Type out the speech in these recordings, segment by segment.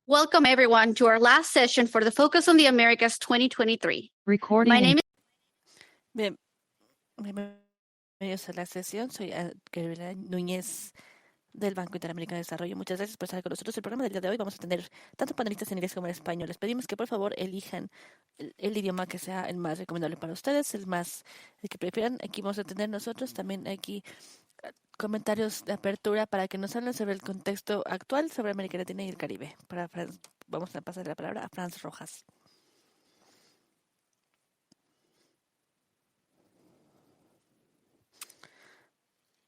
Welcome everyone to our last session for the Focus on the Americas 2023. Recording. My name is Bien, bienvenidos a la sesión. Soy Gabriela Núñez del Banco Interamericano de Desarrollo. Muchas gracias por estar con nosotros. El programa del día de hoy vamos a tener tanto panelistas en inglés como en español. Les pedimos que por favor elijan el idioma que sea el más recomendable para ustedes, el que prefieran. Aquí vamos a tener nosotros también aquí comentarios de apertura para que nos hablen sobre el contexto actual sobre América Latina y el Caribe. Vamos a pasar la palabra a Franz Rojas.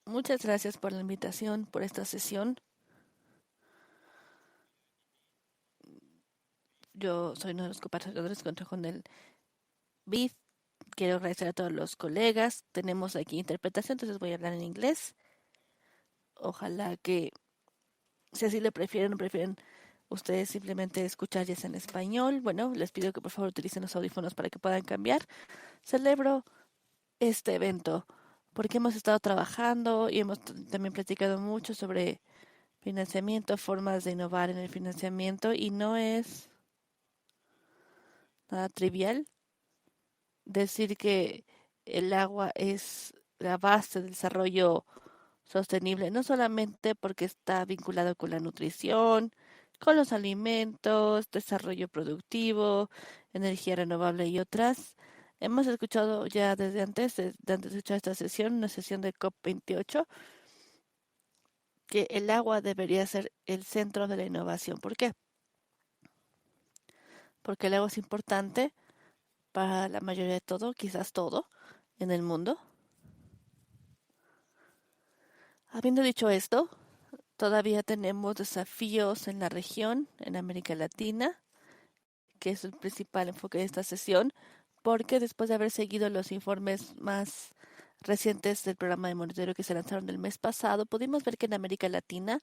Muchas gracias por la invitación, por esta sesión. Yo soy uno de los copatrocinadores con el BIF. Quiero agradecer a todos los colegas. Tenemos aquí interpretación, entonces voy a hablar en inglés. Ojalá que, si así lo prefieren ustedes simplemente escuchar ya sea en español. Bueno, les pido que por favor utilicen los audífonos para que puedan cambiar. Celebro este evento porque hemos estado trabajando y hemos también platicado mucho sobre financiamiento, formas de innovar en el financiamiento, y no es nada trivial decir que el agua es la base del desarrollo sostenible, no solamente porque está vinculado con la nutrición, con los alimentos, desarrollo productivo, energía renovable y otras. Hemos escuchado ya desde antes de escuchar esta sesión, una sesión de COP28, que el agua debería ser el centro de la innovación. ¿Por qué? Porque el agua es importante para la mayoría de todo, quizás todo, en el mundo. Habiendo dicho esto, todavía tenemos desafíos en la región, en América Latina, que es el principal enfoque de esta sesión, porque después de haber seguido los informes más recientes del programa de monitoreo que se lanzaron el mes pasado, pudimos ver que en América Latina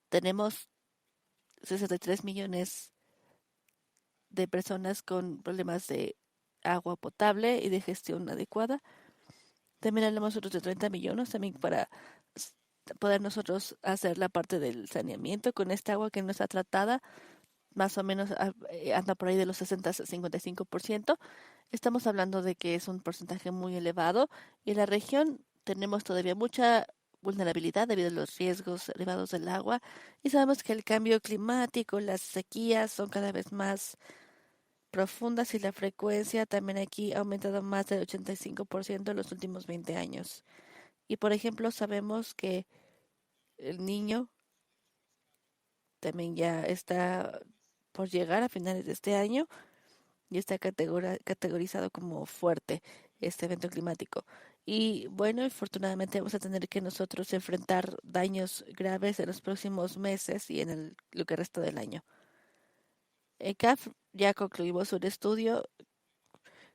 tenemos 63 millones de personas con problemas de agua potable y de gestión adecuada. También hablamos nosotros de 30 millones también para poder nosotros hacer la parte del saneamiento con esta agua que no está tratada, más o menos anda por ahí de los 60 a 55%. Estamos hablando de que es un porcentaje muy elevado, y en la región tenemos todavía mucha vulnerabilidad debido a los riesgos elevados del agua, y sabemos que el cambio climático, las sequías son cada vez más profundas, y la frecuencia también aquí ha aumentado más del 85% en los últimos 20 años. Y por ejemplo, sabemos que el niño también ya está por llegar a finales de este año y está categorizado como fuerte este evento climático. Y bueno, afortunadamente vamos a tener que nosotros enfrentar daños graves en los próximos meses y en lo que resta del año. En CAF ya concluimos un estudio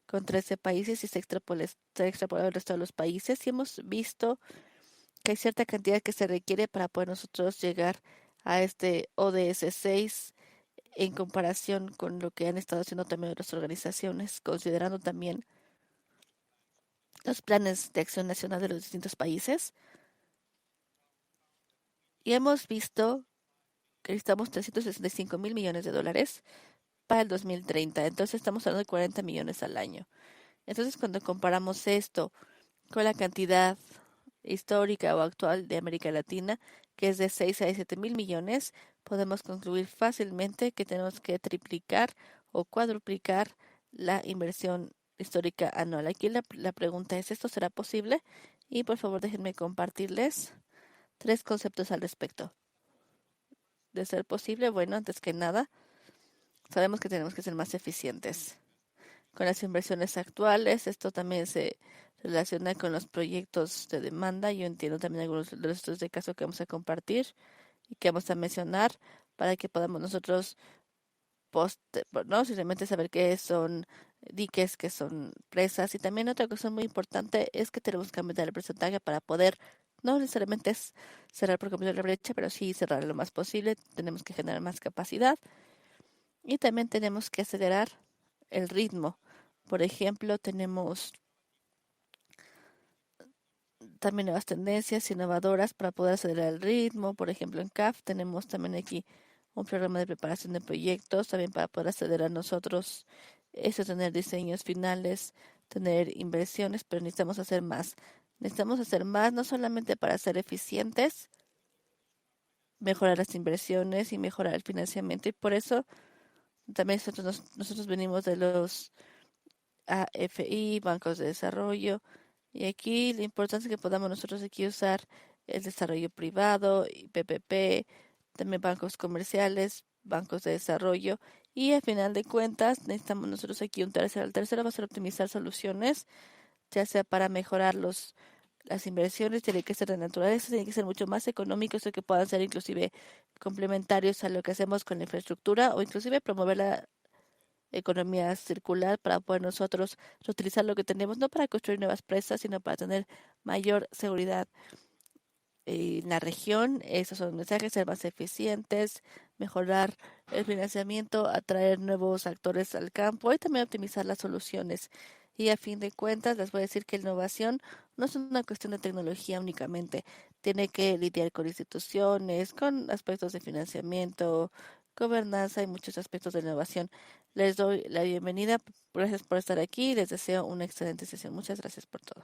con 13 países y se ha extrapolado el resto de los países, y hemos visto que hay cierta cantidad que se requiere para poder nosotros llegar a este ODS 6 en comparación con lo que han estado haciendo también otras organizaciones, considerando también los planes de acción nacional de los distintos países. Y hemos visto que necesitamos 365 mil millones de dólares para el 2030. Entonces estamos hablando de 40 millones al año. Entonces, cuando comparamos esto con la cantidad histórica o actual de América Latina, que es de 6 a 7 mil millones, podemos concluir fácilmente que tenemos que triplicar o cuadruplicar la inversión histórica anual. Aquí la pregunta es, ¿esto será posible? Y por favor déjenme compartirles 3 conceptos al respecto. De ser posible, bueno, antes que nada, sabemos que tenemos que ser más eficientes con las inversiones actuales. Esto también se relaciona con los proyectos de demanda. Yo entiendo también algunos de los estudios de caso que vamos a compartir y que vamos a mencionar para que podamos nosotros no simplemente saber qué son diques, qué son presas. Y también otra cosa muy importante es que tenemos que aumentar el porcentaje para poder no necesariamente cerrar por completo la brecha, pero sí cerrar lo más posible. Tenemos que generar más capacidad y también tenemos que acelerar el ritmo. Por ejemplo, tenemos también nuevas tendencias innovadoras para poder acelerar el ritmo. Por ejemplo, en CAF tenemos también aquí un programa de preparación de proyectos, también para poder acceder a nosotros, eso, tener diseños finales, tener inversiones, pero necesitamos hacer más. Necesitamos hacer más no solamente para ser eficientes, mejorar las inversiones y mejorar el financiamiento, y por eso también nosotros venimos de los AFI, bancos de desarrollo, y aquí la importancia que podamos nosotros aquí usar el desarrollo privado y PPP, también bancos comerciales, bancos de desarrollo, y al final de cuentas necesitamos nosotros aquí un tercero. El tercero va a ser optimizar soluciones, ya sea para mejorar las inversiones, tiene que ser de naturaleza, tiene que ser mucho más económicos o que puedan ser inclusive complementarios a lo que hacemos con la infraestructura o inclusive promover la economía circular para poder nosotros reutilizar lo que tenemos, no para construir nuevas presas, sino para tener mayor seguridad en la región. Esos son mensajes, ser más eficientes, mejorar el financiamiento, atraer nuevos actores al campo y también optimizar las soluciones. Y a fin de cuentas, les voy a decir que la innovación no es una cuestión de tecnología únicamente. Tiene que lidiar con instituciones, con aspectos de financiamiento, gobernanza y muchos aspectos de innovación. Les doy la bienvenida. Gracias por estar aquí y les deseo una excelente sesión. Muchas gracias por todo.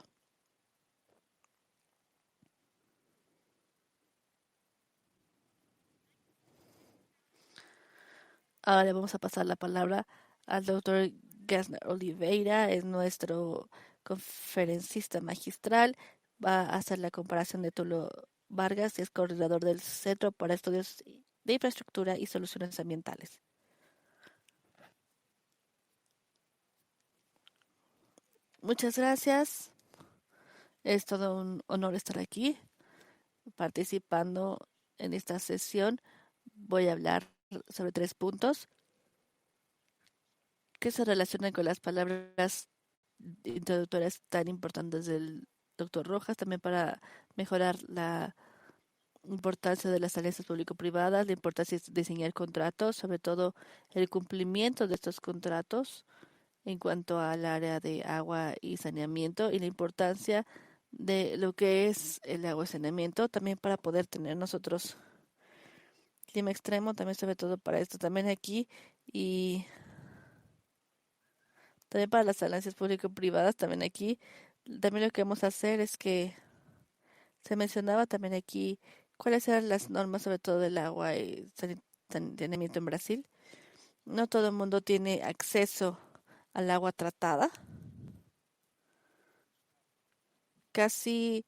Ahora le vamos a pasar la palabra al doctor Gassner Oliveira, es nuestro conferencista magistral. Va a hacer la comparación de Tulo Vargas y es coordinador del Centro para Estudios de Infraestructura y Soluciones Ambientales. Muchas gracias. Es todo un honor estar aquí participando en esta sesión. Voy a hablar sobre 3 puntos que se relacionan con las palabras introductorias tan importantes del doctor Rojas, también para mejorar la importancia de las alianzas público-privadas, la importancia de diseñar contratos, sobre todo el cumplimiento de estos contratos en cuanto al área de agua y saneamiento y la importancia de lo que es el agua y saneamiento, también para poder tener nosotros clima extremo, también sobre todo para esto también aquí y también para las alianzas público-privadas, también aquí. También lo que vamos a hacer es que se mencionaba también aquí cuáles eran las normas sobre todo del agua y saneamiento en Brasil. No todo el mundo tiene acceso al agua tratada. Casi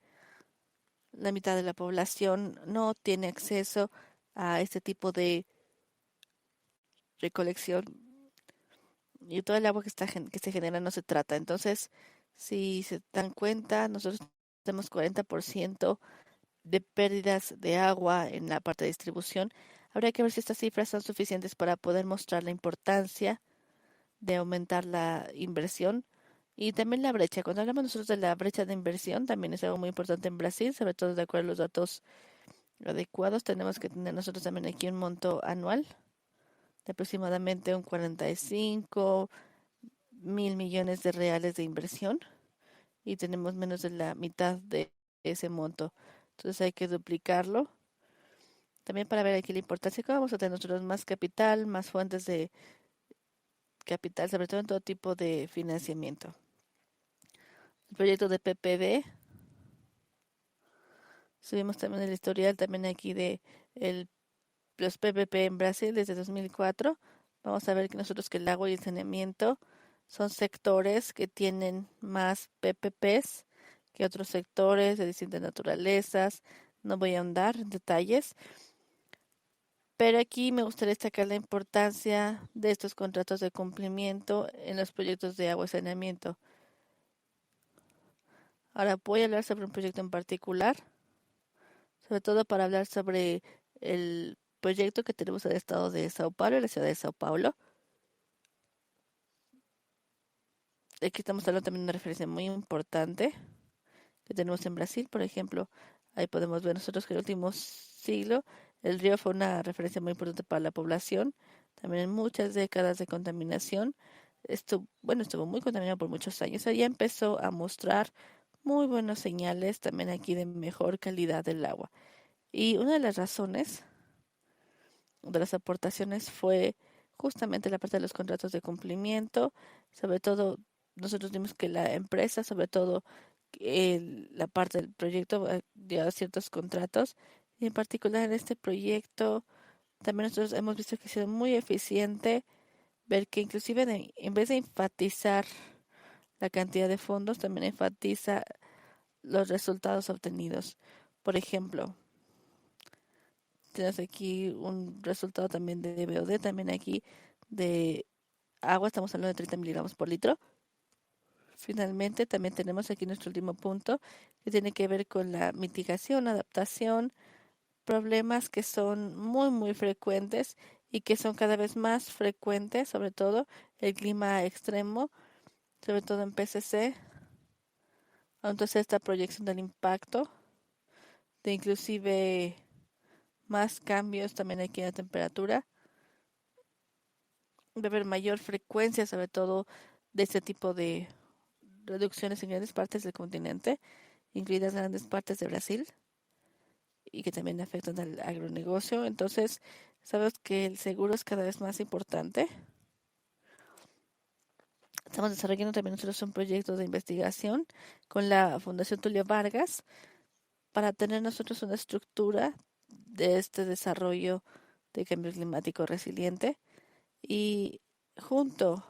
la mitad de la población no tiene acceso a este tipo de recolección y todo el agua que se genera no se trata. Entonces, si se dan cuenta, nosotros tenemos 40% de pérdidas de agua en la parte de distribución. Habría que ver si estas cifras son suficientes para poder mostrar la importancia de aumentar la inversión y también la brecha. Cuando hablamos nosotros de la brecha de inversión, también es algo muy importante en Brasil, sobre todo de acuerdo a los datos adecuados. Tenemos que tener nosotros también aquí un monto anual de aproximadamente un 45.000 millones de reales de inversión y tenemos menos de la mitad de ese monto. Entonces hay que duplicarlo. También para ver aquí la importancia que vamos a tener nosotros más capital, más fuentes de capital, sobre todo en todo tipo de financiamiento. El proyecto de PPB, subimos también el historial también aquí de el, los PPP en Brasil desde 2004. Vamos a ver que nosotros que el agua y el saneamiento son sectores que tienen más PPPs que otros sectores de distintas naturalezas. No voy a ahondar en detalles, pero aquí me gustaría destacar la importancia de estos contratos de cumplimiento en los proyectos de agua y saneamiento. Ahora voy a hablar sobre un proyecto en particular, sobre todo para hablar sobre el proyecto que tenemos en el estado de Sao Paulo, en la ciudad de Sao Paulo. Aquí estamos hablando también de una referencia muy importante que tenemos en Brasil, por ejemplo. Ahí podemos ver nosotros que en el último siglo el río fue una referencia muy importante para la población. También en muchas décadas de contaminación. Estuvo muy contaminado por muchos años. Ahí empezó a mostrar muy buenas señales también aquí de mejor calidad del agua. Y una de las razones de las aportaciones fue justamente la parte de los contratos de cumplimiento. Sobre todo, nosotros vimos que la empresa, sobre todo la parte del proyecto, lleva ciertos contratos. Y en particular en este proyecto, también nosotros hemos visto que ha sido muy eficiente ver que inclusive en vez de enfatizar la cantidad de fondos, también enfatiza los resultados obtenidos. Por ejemplo, tienes aquí un resultado también de BOD, también aquí de agua, estamos hablando de 30 miligramos por litro. Finalmente, también tenemos aquí nuestro último punto, que tiene que ver con la mitigación, adaptación, problemas que son muy, muy frecuentes y que son cada vez más frecuentes, sobre todo el clima extremo, sobre todo en PCC. Entonces, esta proyección del impacto, de inclusive más cambios también aquí en la temperatura, de haber mayor frecuencia, sobre todo de este tipo de reducciones en grandes partes del continente, incluidas grandes partes de Brasil, y que también afectan al agronegocio. Entonces, sabes que el seguro es cada vez más importante. Estamos desarrollando también nosotros un proyecto de investigación con la Fundación Tulio Vargas para tener nosotros una estructura de este desarrollo de cambio climático resiliente y junto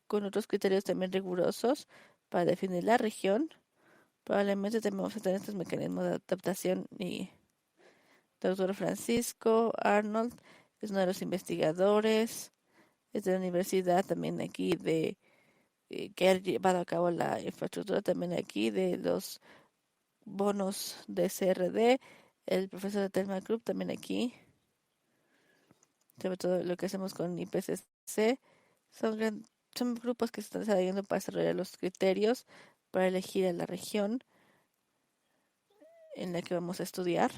con otros criterios también rigurosos para definir la región. Probablemente también vamos a tener estos mecanismos de adaptación y el doctor Francisco Arnold es uno de los investigadores, es de la universidad también aquí de que ha llevado a cabo la infraestructura también aquí de los bonos de CRD, el profesor de Telma Group también aquí, sobre todo lo que hacemos con IPCC, son grupos que se están desarrollando para desarrollar los criterios para elegir a la región en la que vamos a estudiar.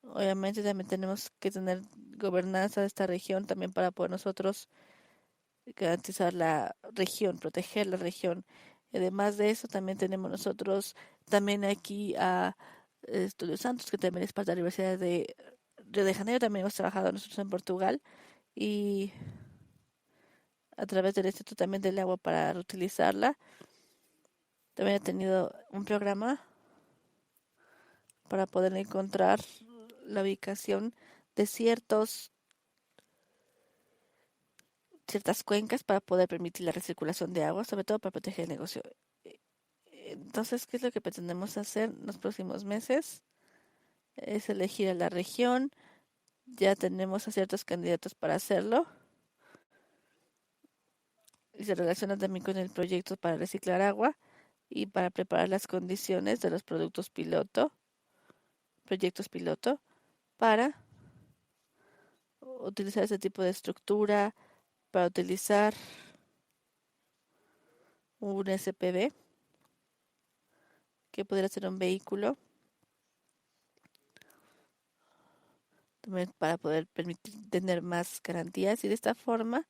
Obviamente también tenemos que tener gobernanza de esta región también para poder nosotros garantizar la región, proteger la región. Además de eso, también tenemos nosotros también aquí a Estudios Santos, que también es parte de la Universidad de Río de Janeiro, también hemos trabajado nosotros en Portugal y a través del Instituto también del Agua para reutilizarla. También he tenido un programa para poder encontrar la ubicación de ciertas cuencas para poder permitir la recirculación de agua, sobre todo para proteger el negocio. Entonces, ¿qué es lo que pretendemos hacer en los próximos meses? Es elegir a la región. Ya tenemos a ciertos candidatos para hacerlo. Y se relaciona también con el proyecto para reciclar agua y para preparar las condiciones de los proyectos piloto, para utilizar ese tipo de estructura, para utilizar un SPV, que podría ser un vehículo, también para poder permitir tener más garantías y de esta forma,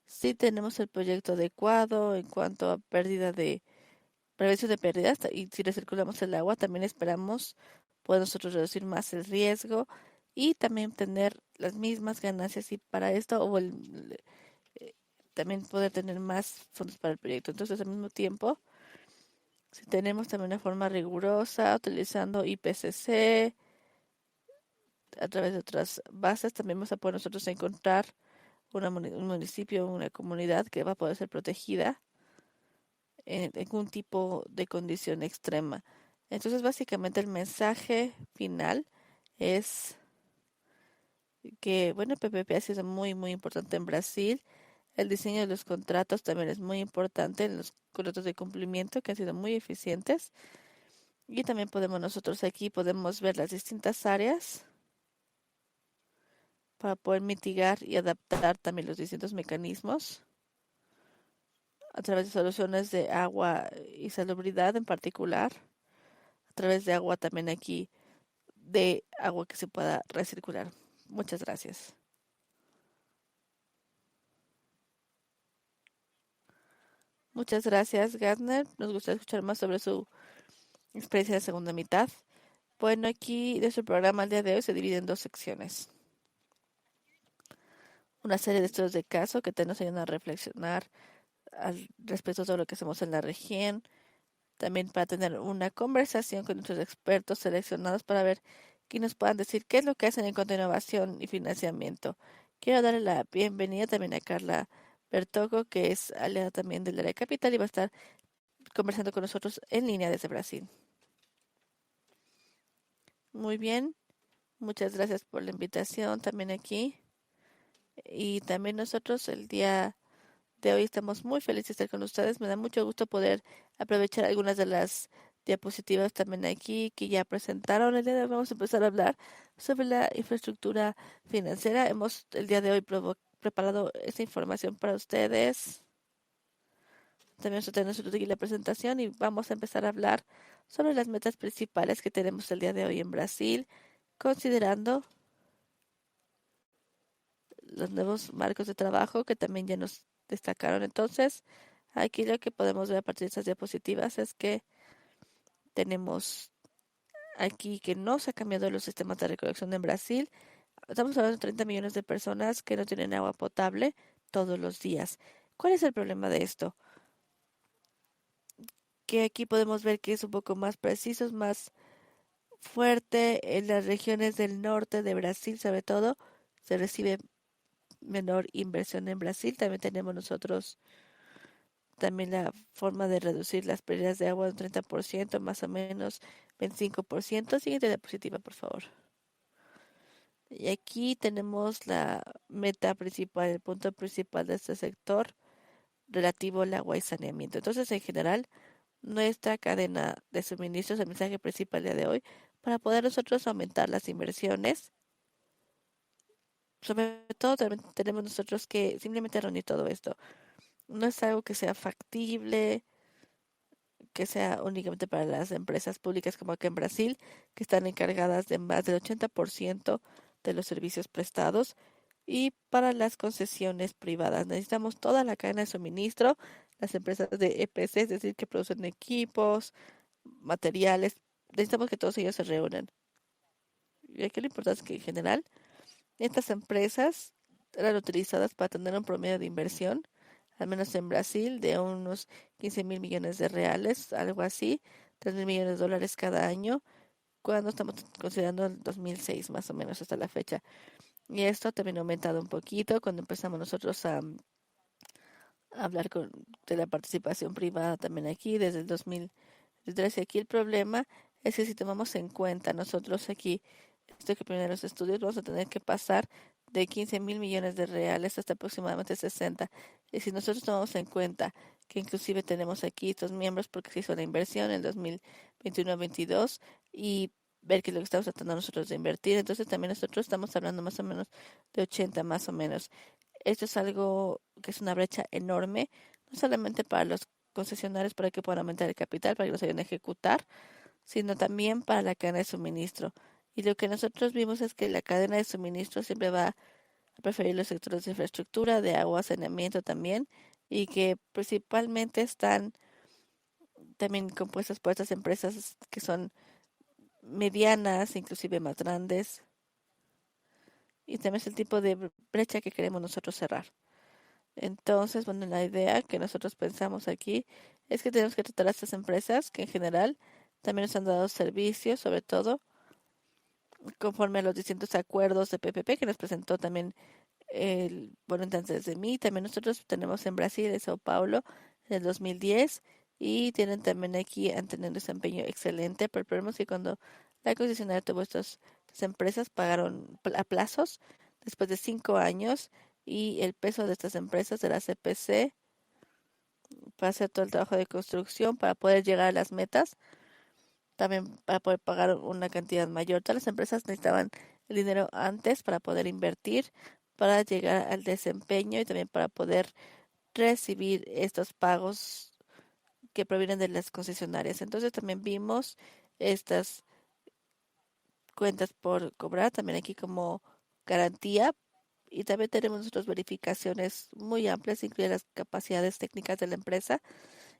si tenemos el proyecto adecuado en cuanto a prevención de pérdidas y si recirculamos el agua, también esperamos poder nosotros reducir más el riesgo y también tener las mismas ganancias y para esto eh, también poder tener más fondos para el proyecto. Entonces, al mismo tiempo, si tenemos también una forma rigurosa, utilizando IPCC, a través de otras bases, también vamos a poder nosotros encontrar un municipio, una comunidad que va a poder ser protegida en algún tipo de condición extrema. Entonces, básicamente el mensaje final es que, bueno, el PPP ha sido muy, muy importante en Brasil. El diseño de los contratos también es muy importante en los contratos de cumplimiento que han sido muy eficientes. Y también nosotros aquí podemos ver las distintas áreas para poder mitigar y adaptar también los distintos mecanismos a través de soluciones de agua y salubridad en particular, a través de agua también aquí, de agua que se pueda recircular. Muchas gracias. Muchas gracias, Gardner. Nos gusta escuchar más sobre su experiencia de segunda mitad. Bueno, aquí nuestro programa el día de hoy se divide en dos secciones. una serie de estudios de caso que te nos ayudan a reflexionar al respecto de todo lo que hacemos en la región, también para tener una conversación con nuestros expertos seleccionados para ver que nos puedan decir qué es lo que hacen en cuanto a innovación y financiamiento. Quiero darle la bienvenida también a Carla Bertogo, que es aliada también del área capital y va a estar conversando con nosotros en línea desde Brasil. Muy bien, muchas gracias por la invitación también aquí. Y también nosotros el día de hoy estamos muy felices de estar con ustedes. Me da mucho gusto poder aprovechar algunas de las diapositivas también aquí que ya presentaron. El día de hoy vamos a empezar a hablar sobre la infraestructura financiera. Hemos el día de hoy preparado esta información para ustedes. También vamos a tener nosotros aquí la presentación y vamos a empezar a hablar sobre las metas principales que tenemos el día de hoy en Brasil, considerando los nuevos marcos de trabajo que también ya nos destacaron. Entonces, aquí lo que podemos ver a partir de estas diapositivas es que tenemos aquí que no se han cambiado los sistemas de recolección en Brasil. Estamos hablando de 30 millones de personas que no tienen agua potable todos los días. ¿Cuál es el problema de esto? Que aquí podemos ver que es un poco más preciso, es más fuerte en las regiones del norte de Brasil, sobre todo, se recibe menor inversión en Brasil. También tenemos nosotros también la forma de reducir las pérdidas de agua un 30%, más o menos 25%. Siguiente diapositiva, por favor. Y aquí tenemos la meta principal, el punto principal de este sector relativo al agua y saneamiento. Entonces, en general, nuestra cadena de suministros, el mensaje principal día de hoy, para poder nosotros aumentar las inversiones. Sobre todo, también tenemos nosotros que simplemente reunir todo esto. No es algo que sea factible, que sea únicamente para las empresas públicas como acá en Brasil, que están encargadas de más del 80% de los servicios prestados, y para las concesiones privadas. Necesitamos toda la cadena de suministro, las empresas de EPC, es decir, que producen equipos, materiales. Necesitamos que todos ellos se reúnan. Y aquí lo importante es que en general estas empresas eran utilizadas para tener un promedio de inversión, al menos en Brasil, de unos 15.000 millones de reales, algo así, 3.000 millones de dólares cada año, cuando estamos considerando el 2006 más o menos hasta la fecha. Y esto también ha aumentado un poquito cuando empezamos nosotros a hablar de la participación privada también aquí, desde el 2013. Aquí el problema es que si tomamos en cuenta nosotros aquí esto que primeros estudios, vamos a tener que pasar de 15.000 millones de reales hasta aproximadamente 60. Y si nosotros tomamos en cuenta que inclusive tenemos aquí estos miembros porque se hizo la inversión en 2021-22 y ver qué es lo que estamos tratando nosotros de invertir, entonces también nosotros estamos hablando más o menos de 80 más o menos. Esto es algo que es una brecha enorme, no solamente para los concesionarios para que puedan aumentar el capital, para que los ayuden a ejecutar, sino también para la cadena de suministro. Y lo que nosotros vimos es que la cadena de suministro siempre va a preferir los sectores de infraestructura, de agua, saneamiento también, y que principalmente están también compuestas por estas empresas que son medianas, inclusive más grandes, y también es el tipo de brecha que queremos nosotros cerrar. Entonces, bueno, la idea que nosotros pensamos aquí es que tenemos que tratar a estas empresas que en general también nos han dado servicios, sobre todo conforme a los distintos acuerdos de PPP que nos presentó también bueno, entonces de mí. También nosotros tenemos en Brasil, en Sao Paulo, en el 2010, y tienen también aquí, han tenido un desempeño excelente, pero el problema es que cuando la concesionaria tuvo estas empresas, pagaron a plazos después de 5 años, y el peso de estas empresas de la CPC para hacer todo el trabajo de construcción, para poder llegar a las metas, también para poder pagar una cantidad mayor. Todas las empresas necesitaban el dinero antes para poder invertir, para llegar al desempeño y también para poder recibir estos pagos que provienen de las concesionarias. Entonces también vimos estas cuentas por cobrar también aquí como garantía, y también tenemos nuestras verificaciones muy amplias, incluidas las capacidades técnicas de la empresa,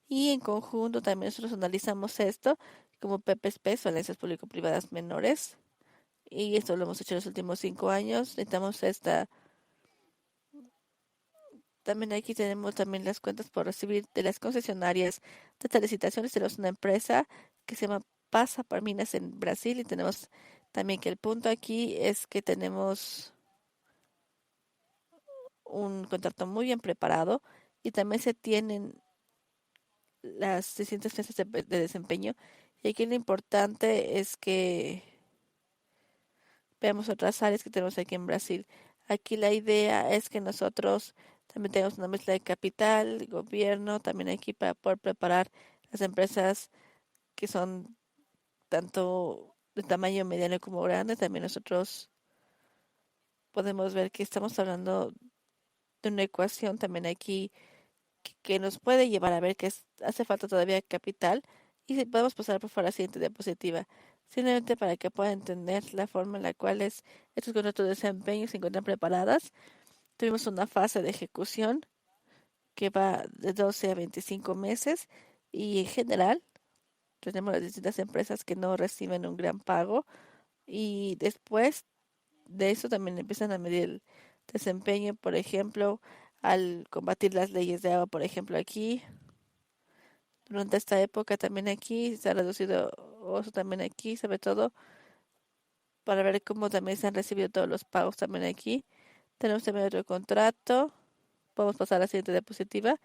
y en conjunto también nosotros analizamos esto como PPP, o alianzas público-privadas menores, y esto lo hemos hecho en los últimos 5 años. Necesitamos esta También aquí tenemos también las cuentas por recibir de las concesionarias de estas licitaciones. Tenemos una empresa que se llama Pasa por Minas en Brasil y tenemos también que el punto aquí es que tenemos un contrato muy bien preparado y también se tienen las distintas fechas de desempeño. Y aquí lo importante es que veamos otras áreas que tenemos aquí en Brasil. Aquí la idea es que nosotros también tenemos una mezcla de capital, gobierno, también aquí para poder preparar las empresas que son tanto de tamaño mediano como grande. También nosotros podemos ver que estamos hablando de una ecuación también aquí que nos puede llevar a ver que hace falta todavía capital y si podemos pasar por favor a la siguiente diapositiva. Simplemente para que puedan entender la forma en la cual estos contratos de desempeño se encuentran preparadas. Tuvimos una fase de ejecución que va de 12 a 25 meses y en general tenemos las distintas empresas que no reciben un gran pago y después de eso también empiezan a medir el desempeño, por ejemplo, al combatir las leyes de agua, por ejemplo, aquí. Durante esta época también aquí se ha reducido oso también aquí, sobre todo para ver cómo también se han recibido todos los pagos también aquí. Tenemos también otro contrato. Podemos pasar a la siguiente diapositiva.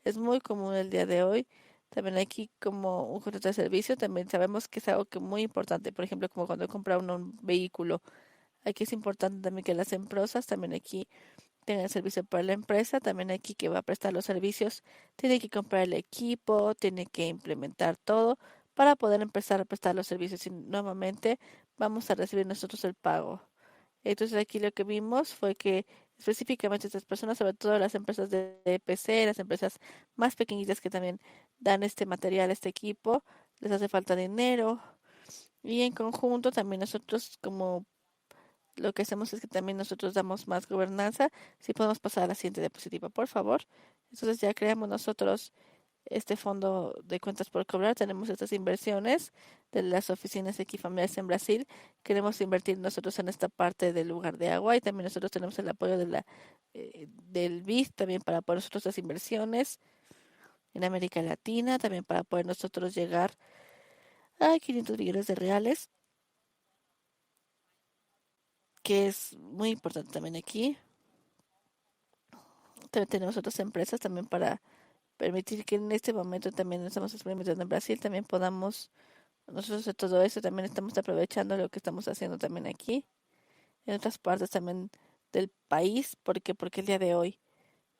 Es muy común el día de hoy. También aquí como un contrato de servicio, también sabemos que es algo que muy importante. Por ejemplo, como cuando compra uno un vehículo. Aquí es importante también que las empresas también aquí tengan el servicio para la empresa. También aquí que va a prestar los servicios, tiene que comprar el equipo, tiene que implementar todo para poder empezar a prestar los servicios. Y nuevamente vamos a recibir nosotros el pago. Entonces aquí lo que vimos fue que específicamente estas personas, sobre todo las empresas de PC, las empresas más pequeñitas que también dan este material, este equipo, les hace falta dinero. Y en conjunto también nosotros como lo que hacemos es que también nosotros damos más gobernanza. Si podemos pasar a la siguiente diapositiva, por favor. Entonces ya creamos nosotros este fondo de cuentas por cobrar. Tenemos estas inversiones de las oficinas equifamiliares en Brasil. Queremos invertir nosotros en esta parte del lugar de agua y también nosotros tenemos el apoyo del BID también para poder nosotros las inversiones en América Latina, también para poder nosotros llegar a 500 millones de reales, que es muy importante también aquí. También tenemos otras empresas también para permitir que en este momento también estamos experimentando en Brasil, también podamos nosotros de todo eso también estamos aprovechando lo que estamos haciendo también aquí, en otras partes también del país, porque el día de hoy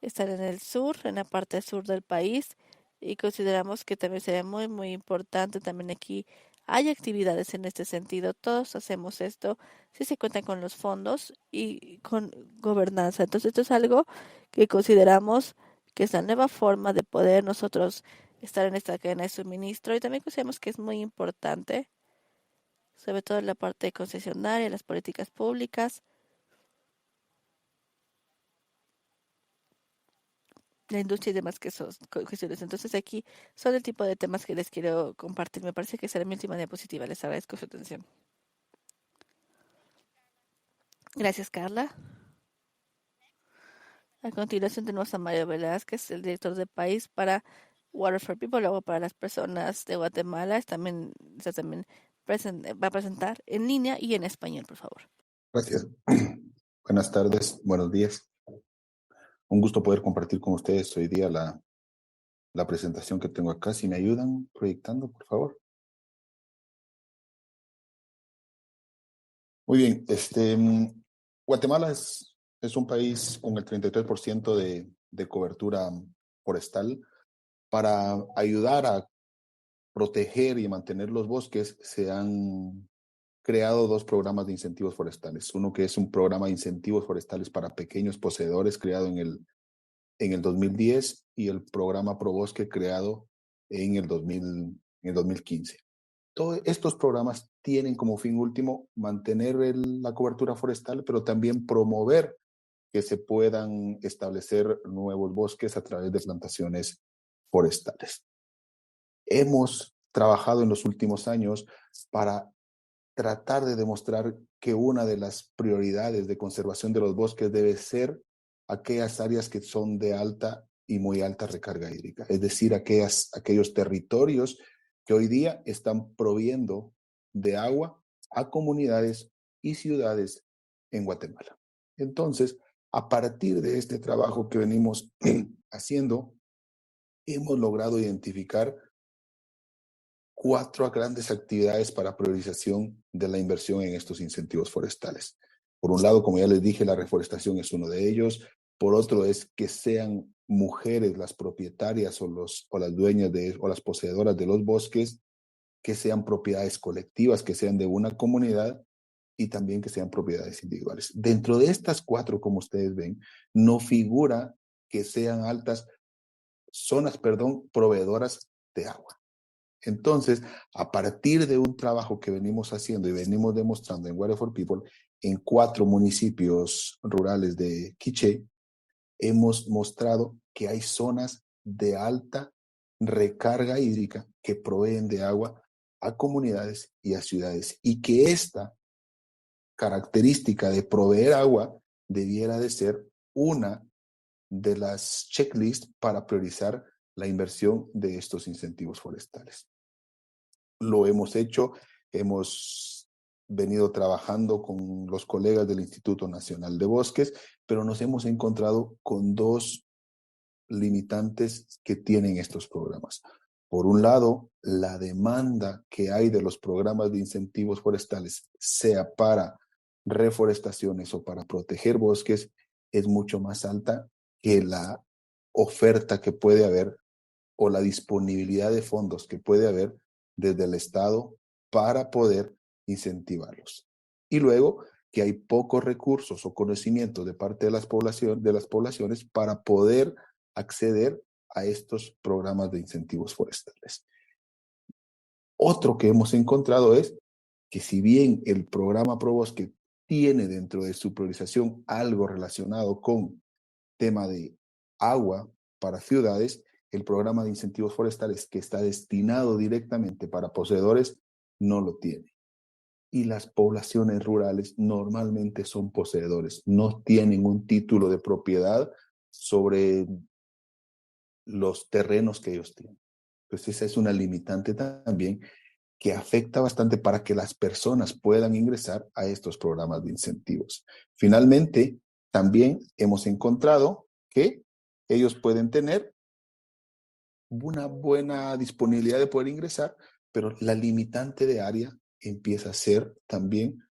están en el sur, en la parte sur del país, y consideramos que también sería muy, muy importante también aquí. Hay actividades en este sentido, todos hacemos esto, si se cuentan con los fondos y con gobernanza. Entonces, esto es algo que consideramos que es la nueva forma de poder nosotros estar en esta cadena de suministro y también consideramos que es muy importante, sobre todo en la parte concesionaria, las políticas públicas, la industria y demás que esos cuestiones. Entonces aquí son el tipo de temas que les quiero compartir. Me parece que será mi última diapositiva. Les agradezco su atención. Gracias, Carla. A continuación tenemos a Mario Velázquez, el director de país para Water for People, luego para las personas de Guatemala. También va a presentar en línea y en español, por favor. Gracias. Buenas tardes, buenos días. Un gusto poder compartir con ustedes hoy día la presentación que tengo acá. Si me ayudan proyectando, por favor. Muy bien. Guatemala es un país con el 33% de cobertura forestal. Para ayudar a proteger y mantener los bosques, se han creado dos programas de incentivos forestales. Uno que es un programa de incentivos forestales para pequeños poseedores creado en el 2010 y el programa ProBosque creado en el 2015. Todos estos programas tienen como fin último mantener la cobertura forestal, pero también promover que se puedan establecer nuevos bosques a través de plantaciones forestales. Hemos trabajado en los últimos años para tratar de demostrar que una de las prioridades de conservación de los bosques debe ser aquellas áreas que son de alta y muy alta recarga hídrica, es decir, aquellos territorios que hoy día están proveyendo de agua a comunidades y ciudades en Guatemala. Entonces, a partir de este trabajo que venimos haciendo, hemos logrado identificar 4 grandes actividades para priorización de la inversión en estos incentivos forestales. Por un lado, como ya les dije, la reforestación es uno de ellos. Por otro, es que sean mujeres las propietarias o las dueñas o las poseedoras de los bosques, que sean propiedades colectivas, que sean de una comunidad y también que sean propiedades individuales. Dentro de estas 4, como ustedes ven, no figura que sean zonas, proveedoras de agua. Entonces, a partir de un trabajo que venimos haciendo y venimos demostrando en Water for People, en 4 municipios rurales de Quiché, hemos mostrado que hay zonas de alta recarga hídrica que proveen de agua a comunidades y a ciudades, y que esta característica de proveer agua debiera de ser una de las checklists para priorizar la inversión de estos incentivos forestales. Lo hemos hecho, hemos venido trabajando con los colegas del Instituto Nacional de Bosques, pero nos hemos encontrado con 2 limitantes que tienen estos programas. Por un lado, la demanda que hay de los programas de incentivos forestales, sea para reforestaciones o para proteger bosques, es mucho más alta que la oferta que puede haber o la disponibilidad de fondos que puede haber desde el Estado para poder incentivarlos. Y luego, que hay pocos recursos o conocimientos de parte de las poblaciones para poder acceder a estos programas de incentivos forestales. Otro que hemos encontrado es que si bien el programa ProBosque tiene dentro de su priorización algo relacionado con tema de agua para ciudades, el programa de incentivos forestales que está destinado directamente para poseedores no lo tiene. Y las poblaciones rurales normalmente son poseedores, no tienen un título de propiedad sobre los terrenos que ellos tienen. Entonces esa es una limitante también que afecta bastante para que las personas puedan ingresar a estos programas de incentivos. Finalmente, también hemos encontrado que ellos pueden tener una buena disponibilidad de poder ingresar, pero la limitante de área empieza a ser también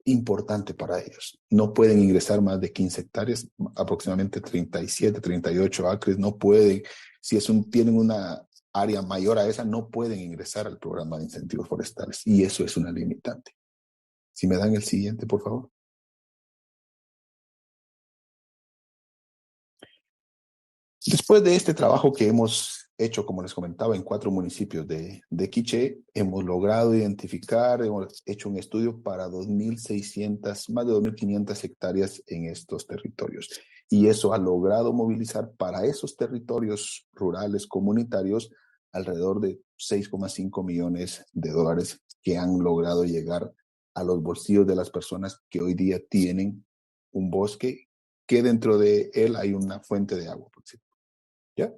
importante para ellos. No pueden ingresar más de 15 hectáreas, aproximadamente 37, 38 acres, no pueden. Si tienen una área mayor a esa, no pueden ingresar al programa de incentivos forestales, y eso es una limitante. Si me dan el siguiente, por favor. Después de este trabajo que hemos hecho, como les comentaba, en 4 municipios de Quiché, hemos logrado identificar, hemos hecho un estudio para más de 2.500 hectáreas en estos territorios. Y eso ha logrado movilizar para esos territorios rurales comunitarios alrededor de $6,5 millones que han logrado llegar a los bolsillos de las personas que hoy día tienen un bosque que dentro de él hay una fuente de agua, por ejemplo. ¿Ya?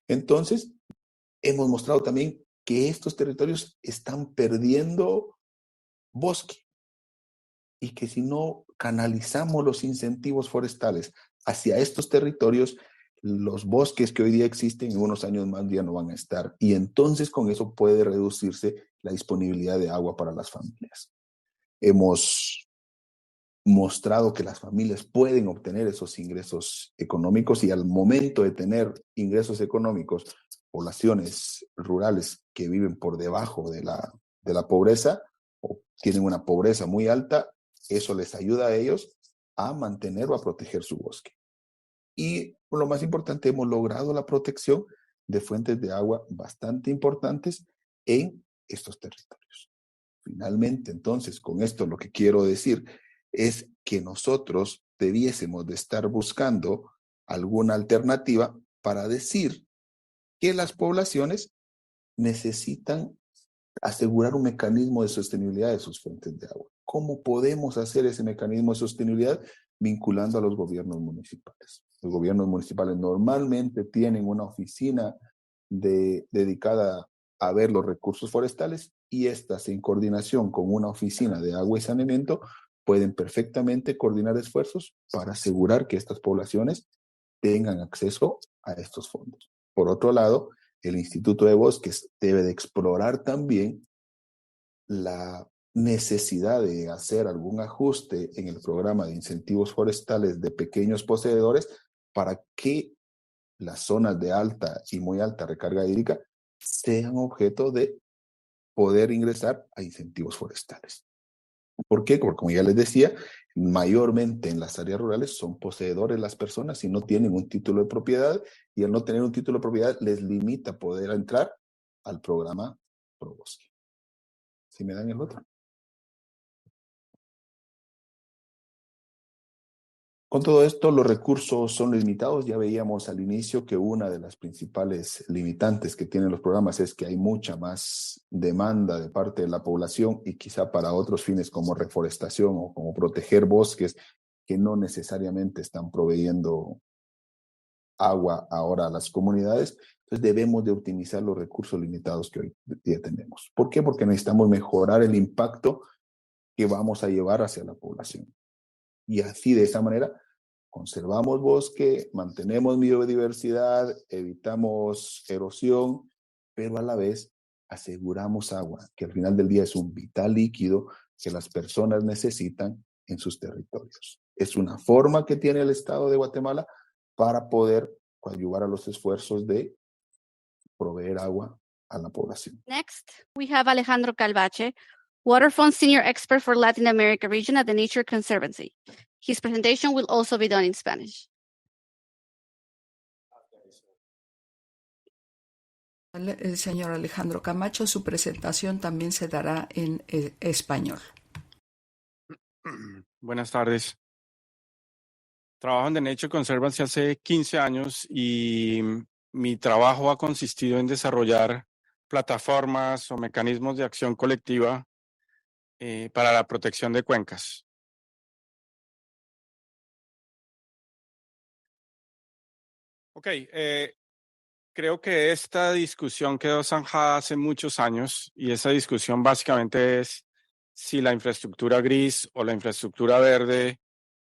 Entonces, hemos mostrado también que estos territorios están perdiendo bosque y que si no canalizamos los incentivos forestales hacia estos territorios, los bosques que hoy día existen en unos años más ya no van a estar, y entonces con eso puede reducirse la disponibilidad de agua para las familias. Hemos mostrado que las familias pueden obtener esos ingresos económicos, y al momento de tener ingresos económicos, poblaciones rurales que viven por debajo de la pobreza o tienen una pobreza muy alta, eso les ayuda a ellos a mantener o a proteger su bosque. Y lo más importante, hemos logrado la protección de fuentes de agua bastante importantes en estos territorios. Finalmente, entonces, con esto lo que quiero decir es que nosotros debiésemos de estar buscando alguna alternativa para decir que las poblaciones necesitan asegurar un mecanismo de sostenibilidad de sus fuentes de agua. ¿Cómo podemos hacer ese mecanismo de sostenibilidad? vinculando a los gobiernos municipales. Los gobiernos municipales normalmente tienen una oficina dedicada a ver los recursos forestales y estas, en coordinación con una oficina de agua y saneamiento, pueden perfectamente coordinar esfuerzos para asegurar que estas poblaciones tengan acceso a estos fondos. Por otro lado, el Instituto de Bosques debe de explorar también la necesidad de hacer algún ajuste en el programa de incentivos forestales de pequeños poseedores para que las zonas de alta y muy alta recarga hídrica sean objeto de poder ingresar a incentivos forestales. ¿Por qué? Porque, como ya les decía, mayormente en las áreas rurales son poseedores las personas y no tienen un título de propiedad, y al no tener un título de propiedad les limita poder entrar al programa ProBosque. ¿Sí me dan el otro? Con todo esto, los recursos son limitados. Ya veíamos al inicio que una de las principales limitantes que tienen los programas es que hay mucha más demanda de parte de la población y quizá para otros fines como reforestación o como proteger bosques que no necesariamente están proveyendo agua ahora a las comunidades. Entonces debemos de optimizar los recursos limitados que hoy día tenemos. ¿Por qué? Porque necesitamos mejorar el impacto que vamos a llevar hacia la población. Y así, de esa manera, conservamos bosque, mantenemos biodiversidad, evitamos erosión, pero a la vez aseguramos agua, que al final del día es un vital líquido que las personas necesitan en sus territorios. Es una forma que tiene el Estado de Guatemala para poder coadyuvar a los esfuerzos de proveer agua a la población. Next, we have Alejandro Calvache, Water Fund Senior Expert for Latin America region at the Nature Conservancy. His presentation will also be done in Spanish. El señor Alejandro Camacho, su presentación también se dará en español. Buenas tardes. Trabajo en The Nature Conservancy hace 15 años y mi trabajo ha consistido en desarrollar plataformas o mecanismos de acción colectiva para la protección de cuencas. Ok, creo que esta discusión quedó zanjada hace muchos años y esa discusión básicamente es si la infraestructura gris o la infraestructura verde,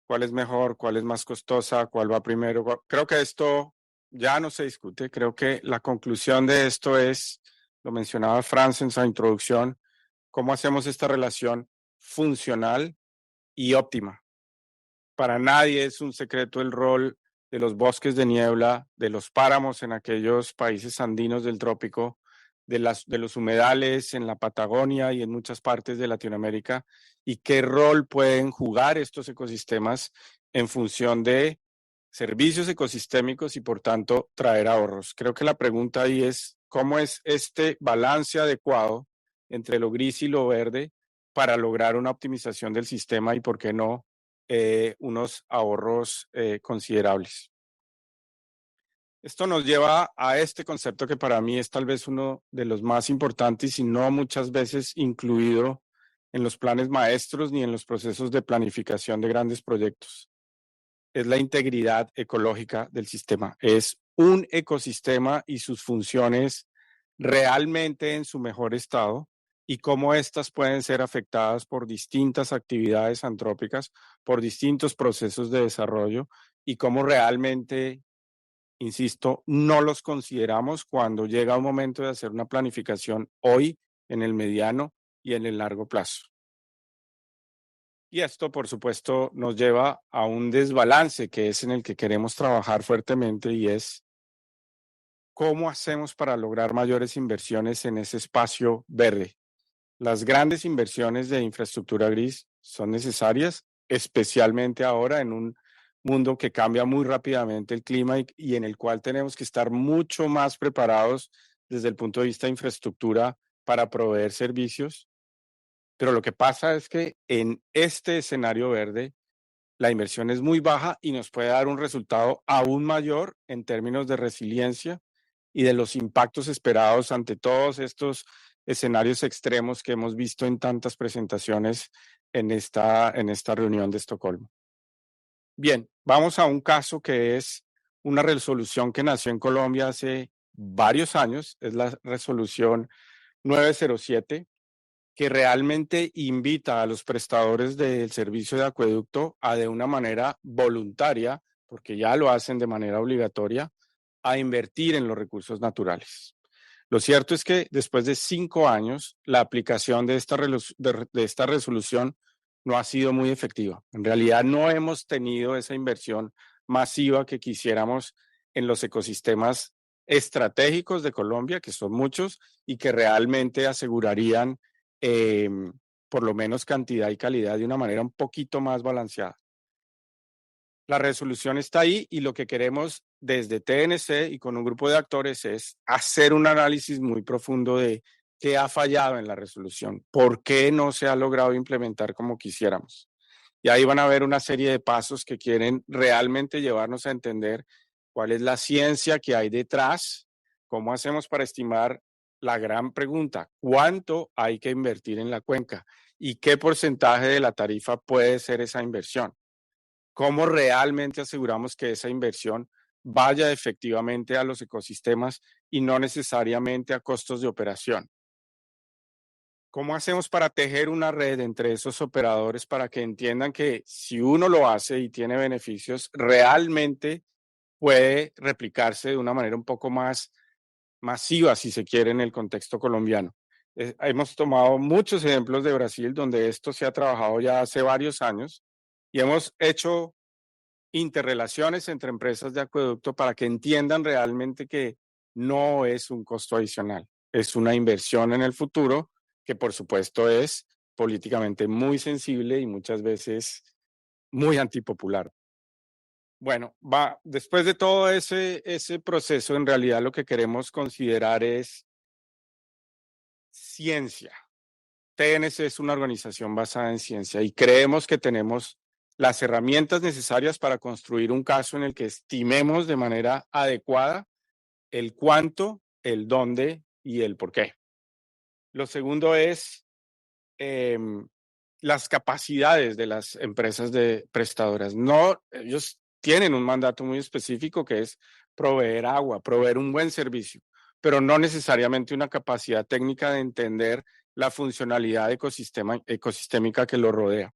cuál es mejor, cuál es más costosa, cuál va primero. Creo que esto ya no se discute. Creo que la conclusión de esto es, lo mencionaba Franz en su introducción, cómo hacemos esta relación funcional y óptima. Para nadie es un secreto el rol de los bosques de niebla, de los páramos en aquellos países andinos del trópico, de los humedales en la Patagonia y en muchas partes de Latinoamérica, y qué rol pueden jugar estos ecosistemas en función de servicios ecosistémicos y por tanto traer ahorros. Creo que la pregunta ahí es cómo es este balance adecuado entre lo gris y lo verde para lograr una optimización del sistema y por qué no unos ahorros considerables. Esto nos lleva a este concepto que para mí es tal vez uno de los más importantes y no muchas veces incluido en los planes maestros ni en los procesos de planificación de grandes proyectos. Es la integridad ecológica del sistema. Es un ecosistema y sus funciones realmente en su mejor estado y cómo éstas pueden ser afectadas por distintas actividades antrópicas, por distintos procesos de desarrollo y cómo realmente, insisto, no los consideramos cuando llega un momento de hacer una planificación hoy, en el mediano y en el largo plazo. Y esto, por supuesto, nos lleva a un desbalance que es en el que queremos trabajar fuertemente y es cómo hacemos para lograr mayores inversiones en ese espacio verde. Las grandes inversiones de infraestructura gris son necesarias, especialmente ahora en un mundo que cambia muy rápidamente el clima y en el cual tenemos que estar mucho más preparados desde el punto de vista de infraestructura para proveer servicios. Pero lo que pasa es que en este escenario verde, la inversión es muy baja y nos puede dar un resultado aún mayor en términos de resiliencia y de los impactos esperados ante todos estos escenarios extremos que hemos visto en tantas presentaciones en esta reunión de Estocolmo. Bien, vamos a un caso que es una resolución que nació en Colombia hace varios años, es la resolución 907, que realmente invita a los prestadores del servicio de acueducto a de una manera voluntaria, porque ya lo hacen de manera obligatoria, a invertir en los recursos naturales. Lo cierto es que después de 5 años, la aplicación de esta resolución no ha sido muy efectiva. En realidad no hemos tenido esa inversión masiva que quisiéramos en los ecosistemas estratégicos de Colombia, que son muchos y que realmente asegurarían eh, por lo menos cantidad y calidad de una manera un poquito más balanceada. La resolución está ahí y lo que queremos desde TNC y con un grupo de actores es hacer un análisis muy profundo de qué ha fallado en la resolución, por qué no se ha logrado implementar como quisiéramos. Y ahí van a ver una serie de pasos que quieren realmente llevarnos a entender cuál es la ciencia que hay detrás, cómo hacemos para estimar la gran pregunta, cuánto hay que invertir en la cuenca y qué porcentaje de la tarifa puede ser esa inversión. ¿Cómo realmente aseguramos que esa inversión vaya efectivamente a los ecosistemas y no necesariamente a costos de operación? ¿Cómo hacemos para tejer una red entre esos operadores para que entiendan que si uno lo hace y tiene beneficios, realmente puede replicarse de una manera un poco más masiva, si se quiere, en el contexto colombiano? Hemos tomado muchos ejemplos de Brasil donde esto se ha trabajado ya hace varios años y hemos hecho interrelaciones entre empresas de acueducto para que entiendan realmente que no es un costo adicional, es una inversión en el futuro que por supuesto es políticamente muy sensible y muchas veces muy antipopular. Bueno, después de todo ese proceso, en realidad lo que queremos considerar es ciencia. TNC es una organización basada en ciencia y creemos que tenemos las herramientas necesarias para construir un caso en el que estimemos de manera adecuada el cuánto, el dónde y el por qué. Lo segundo es las capacidades de las empresas de prestadoras. No, ellos tienen un mandato muy específico que es proveer agua, proveer un buen servicio, pero no necesariamente una capacidad técnica de entender la funcionalidad ecosistémica que lo rodea.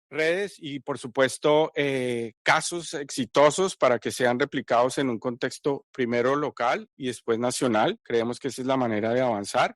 Redes y, por supuesto, casos exitosos para que sean replicados en un contexto primero local y después nacional. Creemos que esa es la manera de avanzar.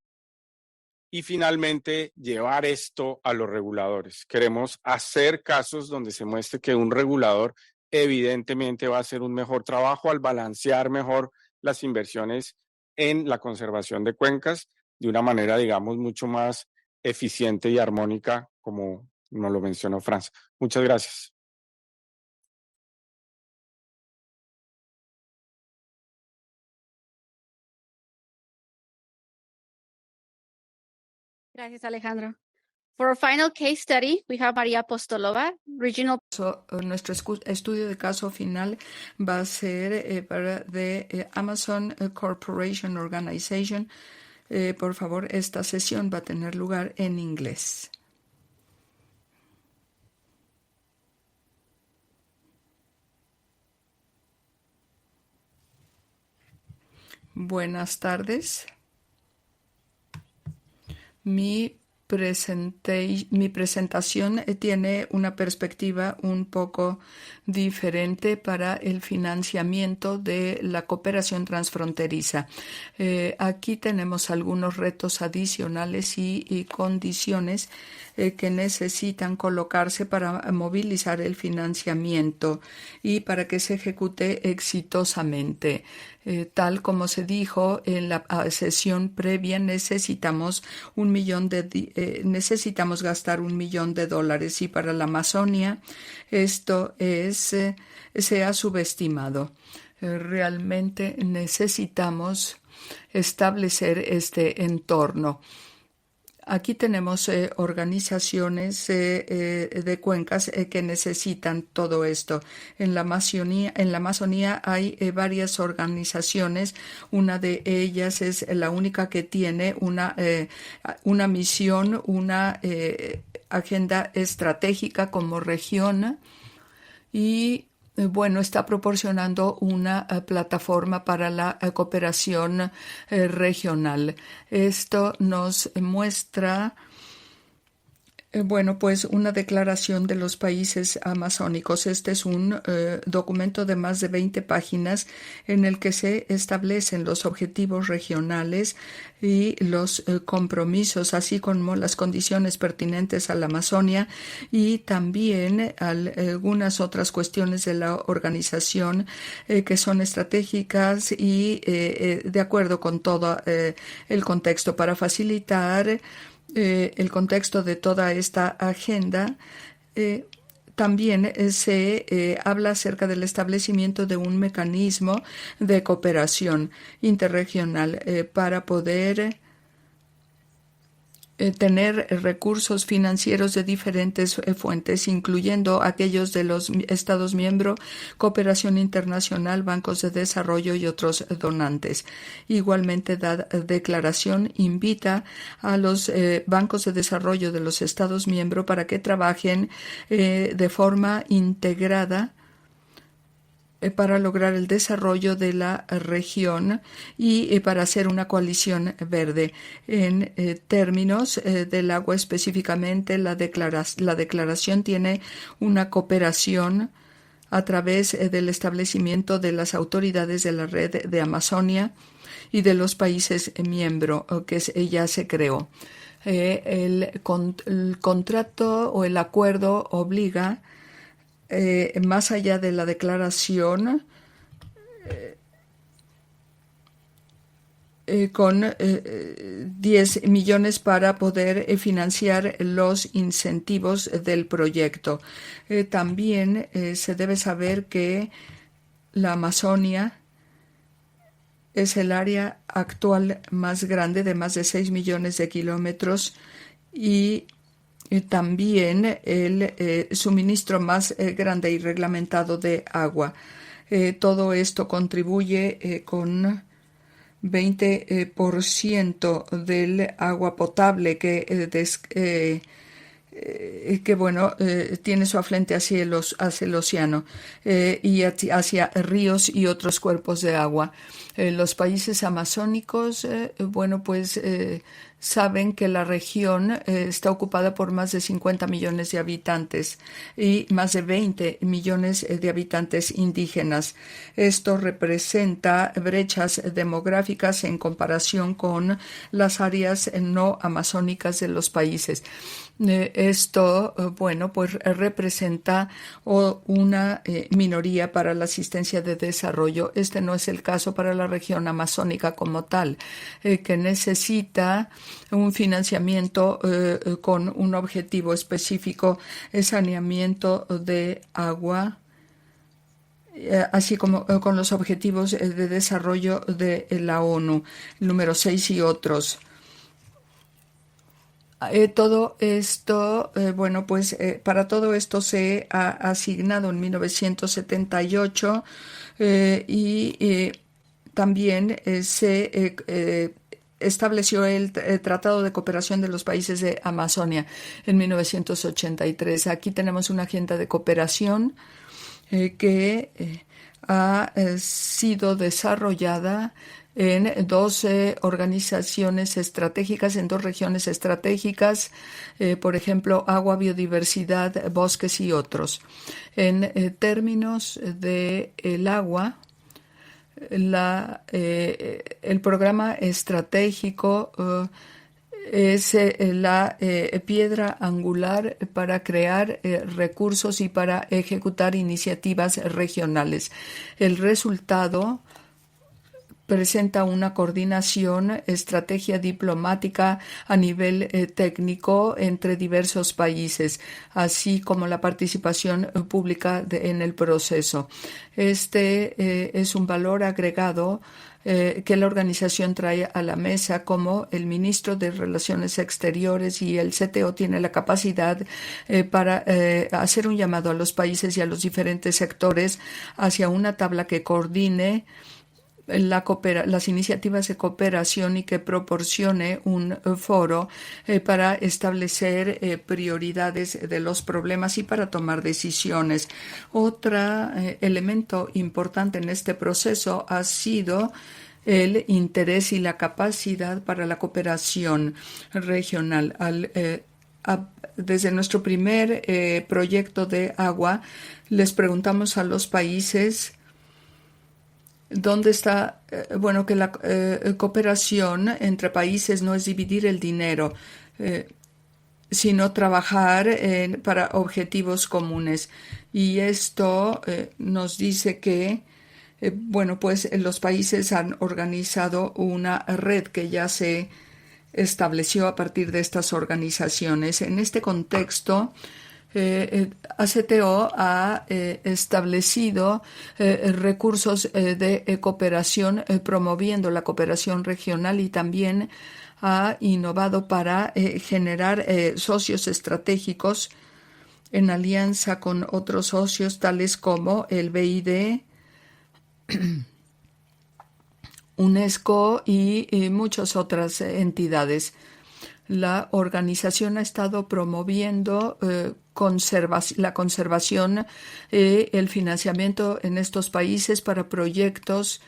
Y finalmente, llevar esto a los reguladores. Queremos hacer casos donde se muestre que un regulador evidentemente va a hacer un mejor trabajo al balancear mejor las inversiones en la conservación de cuencas de una manera, digamos, mucho más eficiente y armónica, como nos lo mencionó Franz. Muchas gracias. Gracias, Alejandro. For our final case study, we have Maria Apostolova, Regional. Nuestro estudio de caso final va a ser para de Amazon Corporation Organization. Por favor, esta sesión va a tener lugar en inglés. Buenas tardes. Mi presentación tiene una perspectiva un poco diferente para el financiamiento de la cooperación transfronteriza. Aquí tenemos algunos retos adicionales y condiciones que necesitan colocarse para movilizar el financiamiento y para que se ejecute exitosamente. Tal como se dijo en la sesión previa, necesitamos necesitamos gastar $1 millón y para la Amazonia esto se ha subestimado. Realmente necesitamos establecer este entorno. Aquí tenemos organizaciones de cuencas que necesitan todo esto. En la Amazonía hay varias organizaciones. Una de ellas es la única que tiene una misión, agenda estratégica como región y bueno, está proporcionando una plataforma para la cooperación regional. Esto nos muestra bueno, pues una declaración de los países amazónicos. Este es un documento de más de 20 páginas en el que se establecen los objetivos regionales y los compromisos, así como las condiciones pertinentes a la Amazonia y también algunas otras cuestiones de la organización que son estratégicas y de acuerdo con todo el contexto para facilitar el contexto de toda esta agenda. También se habla acerca del establecimiento de un mecanismo de cooperación interregional para poder tener recursos financieros de diferentes fuentes, incluyendo aquellos de los Estados miembros, cooperación internacional, bancos de desarrollo y otros donantes. Igualmente, la declaración invita a los bancos de desarrollo de los Estados miembros para que trabajen de forma integrada para lograr el desarrollo de la región y para hacer una coalición verde. En términos del agua específicamente, la declaración tiene una cooperación a través del establecimiento de las autoridades de la red de Amazonia y de los países miembros que ella se creó. El contrato o el acuerdo obliga más allá de la declaración con 10 millones para poder financiar los incentivos del proyecto. También se debe saber que la Amazonia es el área actual más grande de más de 6 millones de kilómetros y también el suministro más grande y reglamentado de agua. Todo esto contribuye con 20% del agua potable que tiene su afluente hacia el océano y hacia ríos y otros cuerpos de agua. Los países amazónicos, saben que la región está ocupada por más de 50 millones de habitantes y más de 20 millones de habitantes indígenas. Esto representa brechas demográficas en comparación con las áreas no amazónicas de los países. Esto, representa una minoría para la asistencia de desarrollo. Este no es el caso para la región amazónica como tal, que necesita un financiamiento con un objetivo específico, saneamiento de agua, así como con los objetivos de desarrollo de la ONU, número 6 y otros. Todo esto, para todo esto se ha asignado en 1978 y también se estableció el Tratado de Cooperación de los Países de Amazonia en 1983. Aquí tenemos una agenda de cooperación que ha sido desarrollada en 12 organizaciones estratégicas, en 2 regiones estratégicas, por ejemplo, agua, biodiversidad, bosques y otros. En términos del agua, el programa estratégico es la piedra angular para crear recursos y para ejecutar iniciativas regionales. El resultado presenta una coordinación, estrategia diplomática a nivel técnico entre diversos países, así como la participación pública en el proceso. Este es un valor agregado que la organización trae a la mesa, como el ministro de Relaciones Exteriores y el CTO tiene la capacidad para hacer un llamado a los países y a los diferentes sectores hacia una tabla que coordine las iniciativas de cooperación y que proporcione un foro para establecer prioridades de los problemas y para tomar decisiones. Otro elemento importante en este proceso ha sido el interés y la capacidad para la cooperación regional. Desde nuestro primer proyecto de agua, les preguntamos a los países dónde está, que la cooperación entre países no es dividir el dinero, sino trabajar para objetivos comunes. Y esto nos dice que los países han organizado una red que ya se estableció a partir de estas organizaciones. En este contexto, ACTO ha establecido recursos de cooperación promoviendo la cooperación regional y también ha innovado para generar socios estratégicos en alianza con otros socios tales como el BID, UNESCO y muchas otras entidades. La organización ha estado promoviendo la conservación y el financiamiento en estos países para proyectos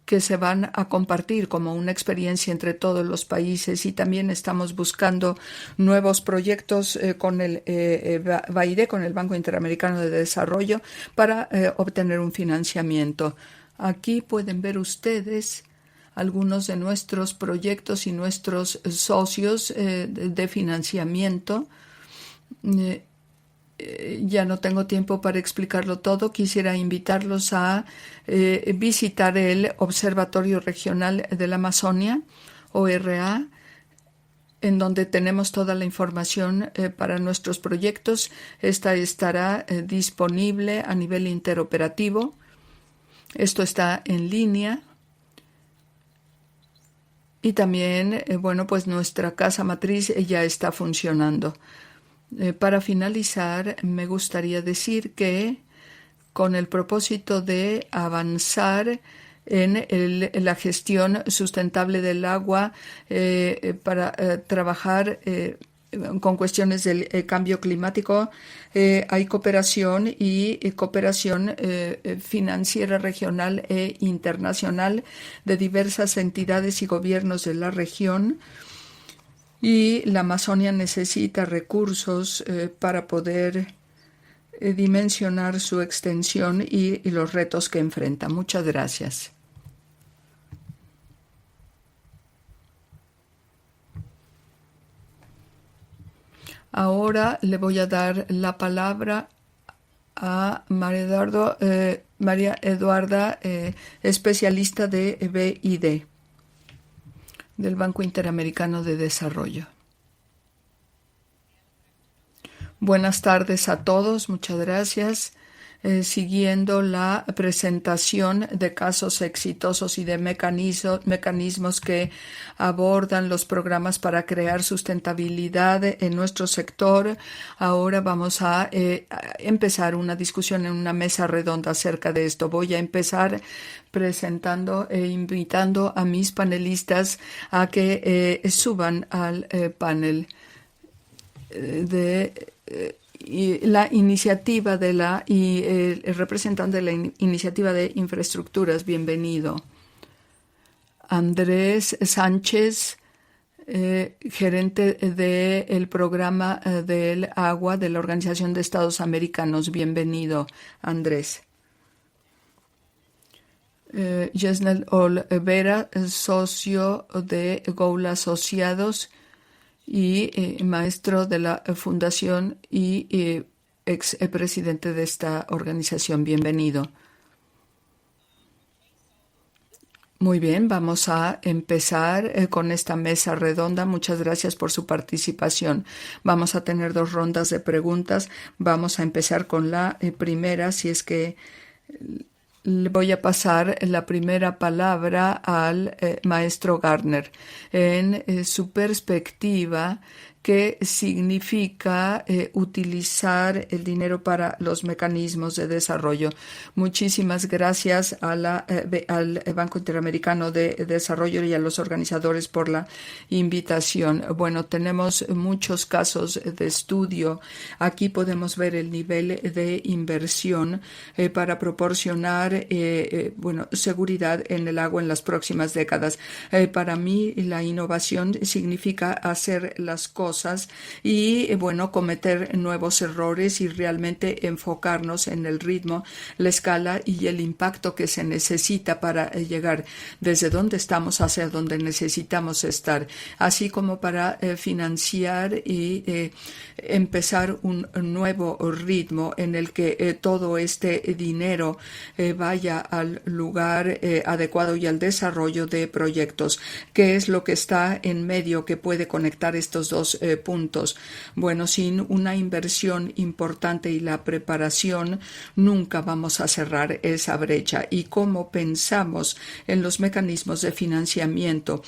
que se van a compartir como una experiencia entre todos los países, y también estamos buscando nuevos proyectos con el BID, con el Banco Interamericano de Desarrollo, para obtener un financiamiento. Aquí pueden ver ustedes algunos de nuestros proyectos y nuestros socios de financiamiento. Ya no tengo tiempo para explicarlo todo. Quisiera invitarlos a visitar el Observatorio Regional de la Amazonia, ORA, en donde tenemos toda la información para nuestros proyectos. Esta estará disponible a nivel interoperativo. Esto está en línea. Y también, nuestra casa matriz ya está funcionando. Para finalizar, me gustaría decir que con el propósito de avanzar en la gestión sustentable del agua para trabajar con cuestiones del cambio climático, hay cooperación financiera regional e internacional de diversas entidades y gobiernos de la región, y la Amazonia necesita recursos para poder dimensionar su extensión y los retos que enfrenta. Muchas gracias. Ahora le voy a dar la palabra a María Eduarda, especialista de BID, del Banco Interamericano de Desarrollo. Buenas tardes a todos, muchas gracias. Siguiendo la presentación de casos exitosos y de mecanismos que abordan los programas para crear sustentabilidad en nuestro sector, ahora vamos a empezar una discusión en una mesa redonda acerca de esto. Voy a empezar presentando e invitando a mis panelistas a que suban al panel y la iniciativa el representante de la iniciativa de infraestructuras. Bienvenido. Andrés Sánchez, gerente del programa del agua de la Organización de Estados Americanos. Bienvenido, Andrés. Yesnel Olvera, socio de Goula Asociados y maestro de la fundación y ex presidente de esta organización. Bienvenido. Muy bien, vamos a empezar con esta mesa redonda. Muchas gracias por su participación. Vamos a tener 2 rondas de preguntas. Vamos a empezar con la primera, si es que le voy a pasar la primera palabra al maestro Gardner. En su perspectiva, qué significa utilizar el dinero para los mecanismos de desarrollo. Muchísimas gracias al Banco Interamericano de Desarrollo y a los organizadores por la invitación. Bueno, tenemos muchos casos de estudio. Aquí podemos ver el nivel de inversión para proporcionar seguridad en el agua en las próximas décadas. Para mí, la innovación significa hacer las cosas y cometer nuevos errores y realmente enfocarnos en el ritmo, la escala y el impacto que se necesita para llegar desde donde estamos hacia donde necesitamos estar, así como para financiar y empezar un nuevo ritmo en el que todo este dinero vaya al lugar adecuado y al desarrollo de proyectos. ¿Qué es lo que está en medio que puede conectar estos dos puntos? Bueno, sin una inversión importante y la preparación, nunca vamos a cerrar esa brecha. Y cómo pensamos en los mecanismos de financiamiento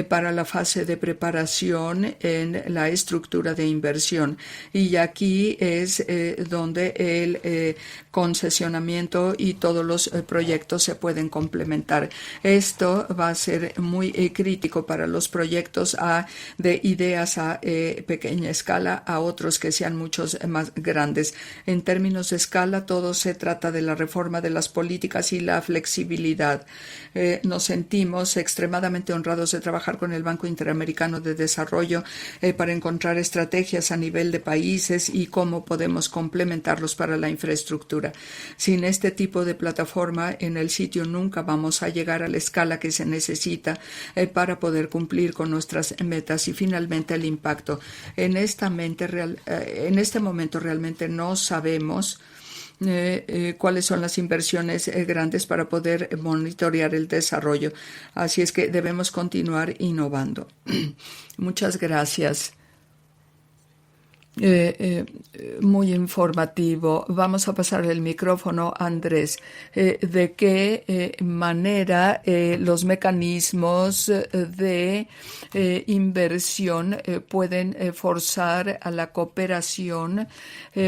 para la fase de preparación en la estructura de inversión. Y aquí es donde el concesionamiento y todos los proyectos se pueden complementar. Esto va a ser muy crítico para los proyectos de ideas a pequeña escala a otros que sean muchos más grandes. En términos de escala, todo se trata de la reforma de las políticas y la flexibilidad. Nos sentimos extremadamente honrados de trabajar con el Banco Interamericano de Desarrollo para encontrar estrategias a nivel de países y cómo podemos complementarlos para la infraestructura. Sin este tipo de plataforma en el sitio nunca vamos a llegar a la escala que se necesita para poder cumplir con nuestras metas y finalmente el impacto. En este momento realmente no sabemos cuáles son las inversiones grandes para poder monitorear el desarrollo. Así es que debemos continuar innovando. Muchas gracias. Muy informativo. Vamos a pasar el micrófono a Andrés. ¿De qué manera los mecanismos de inversión pueden forzar a la cooperación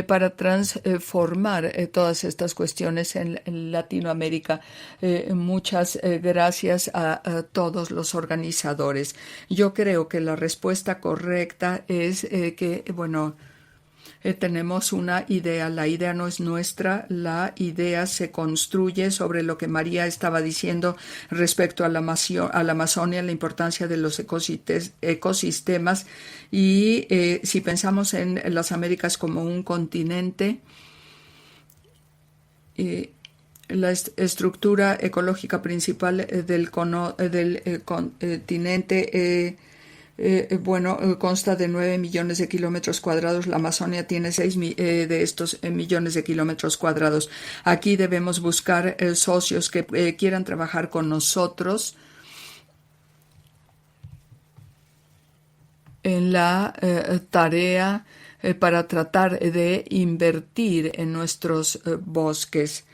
para transformar todas estas cuestiones en Latinoamérica? Muchas gracias a todos los organizadores. Yo creo que la respuesta correcta es que, tenemos una idea. La idea no es nuestra. La idea se construye sobre lo que María estaba diciendo respecto a la Amazonia, la importancia de los ecosistemas. Y si pensamos en las Américas como un continente, la estructura ecológica principal del continente consta de 9 millones de kilómetros cuadrados. La Amazonia tiene 6 de estos millones de kilómetros cuadrados. Aquí debemos buscar socios que quieran trabajar con nosotros en la tarea para tratar de invertir en nuestros bosques.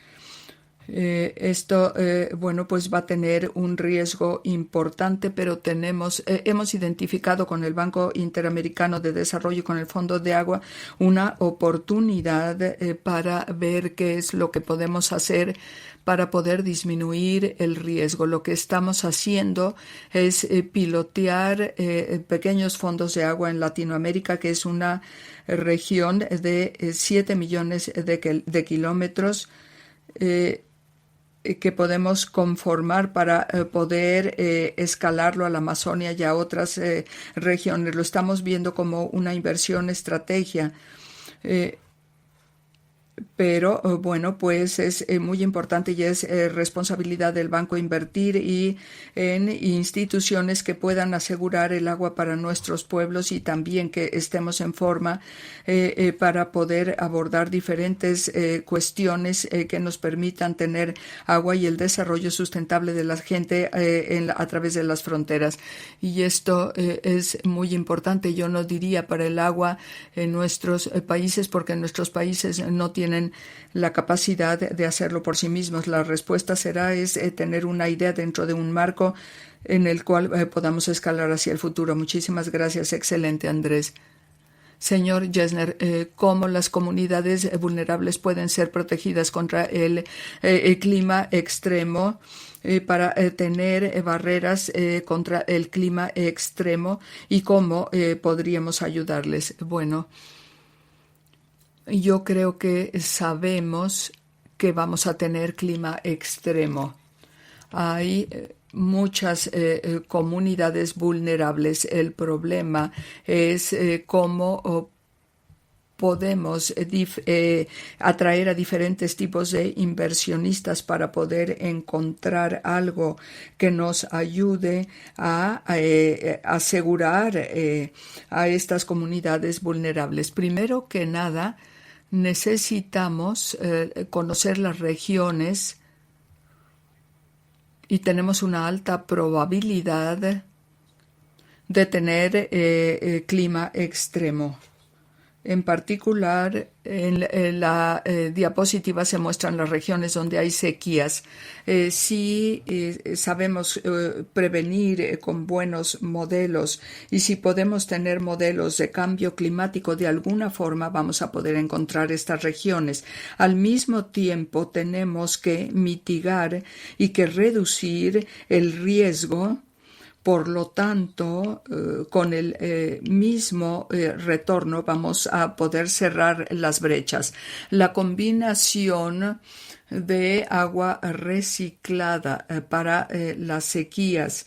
Esto va a tener un riesgo importante, pero hemos identificado con el Banco Interamericano de Desarrollo y con el Fondo de Agua una oportunidad para ver qué es lo que podemos hacer para poder disminuir el riesgo. Lo que estamos haciendo es pilotear pequeños fondos de agua en Latinoamérica, que es una región de 7 millones de kilómetros que podemos conformar para poder escalarlo a la Amazonia y a otras regiones. Lo estamos viendo como una inversión estrategia. Pero es muy importante y es responsabilidad del banco invertir y en instituciones que puedan asegurar el agua para nuestros pueblos y también que estemos en forma para poder abordar diferentes cuestiones que nos permitan tener agua y el desarrollo sustentable de la gente a través de las fronteras. Y esto es muy importante. Yo no diría para el agua en nuestros países, porque nuestros países no tienen la capacidad de hacerlo por sí mismos. La respuesta será tener una idea dentro de un marco en el cual podamos escalar hacia el futuro. Muchísimas gracias. Excelente, Andrés. Señor Gessner, ¿cómo las comunidades vulnerables pueden ser protegidas contra el clima extremo para tener barreras contra el clima extremo y cómo podríamos ayudarles? Bueno, yo creo que sabemos que vamos a tener clima extremo. Hay muchas comunidades vulnerables. El problema es cómo podemos atraer a diferentes tipos de inversionistas para poder encontrar algo que nos ayude a asegurar a estas comunidades vulnerables. Primero que nada, necesitamos conocer las regiones y tenemos una alta probabilidad de tener clima extremo. En particular, en la diapositiva se muestran las regiones donde hay sequías. Si sabemos prevenir con buenos modelos y si podemos tener modelos de cambio climático de alguna forma, vamos a poder encontrar estas regiones. Al mismo tiempo, tenemos que mitigar y que reducir el riesgo. Por lo tanto, con el mismo retorno vamos a poder cerrar las brechas. La combinación de agua reciclada para las sequías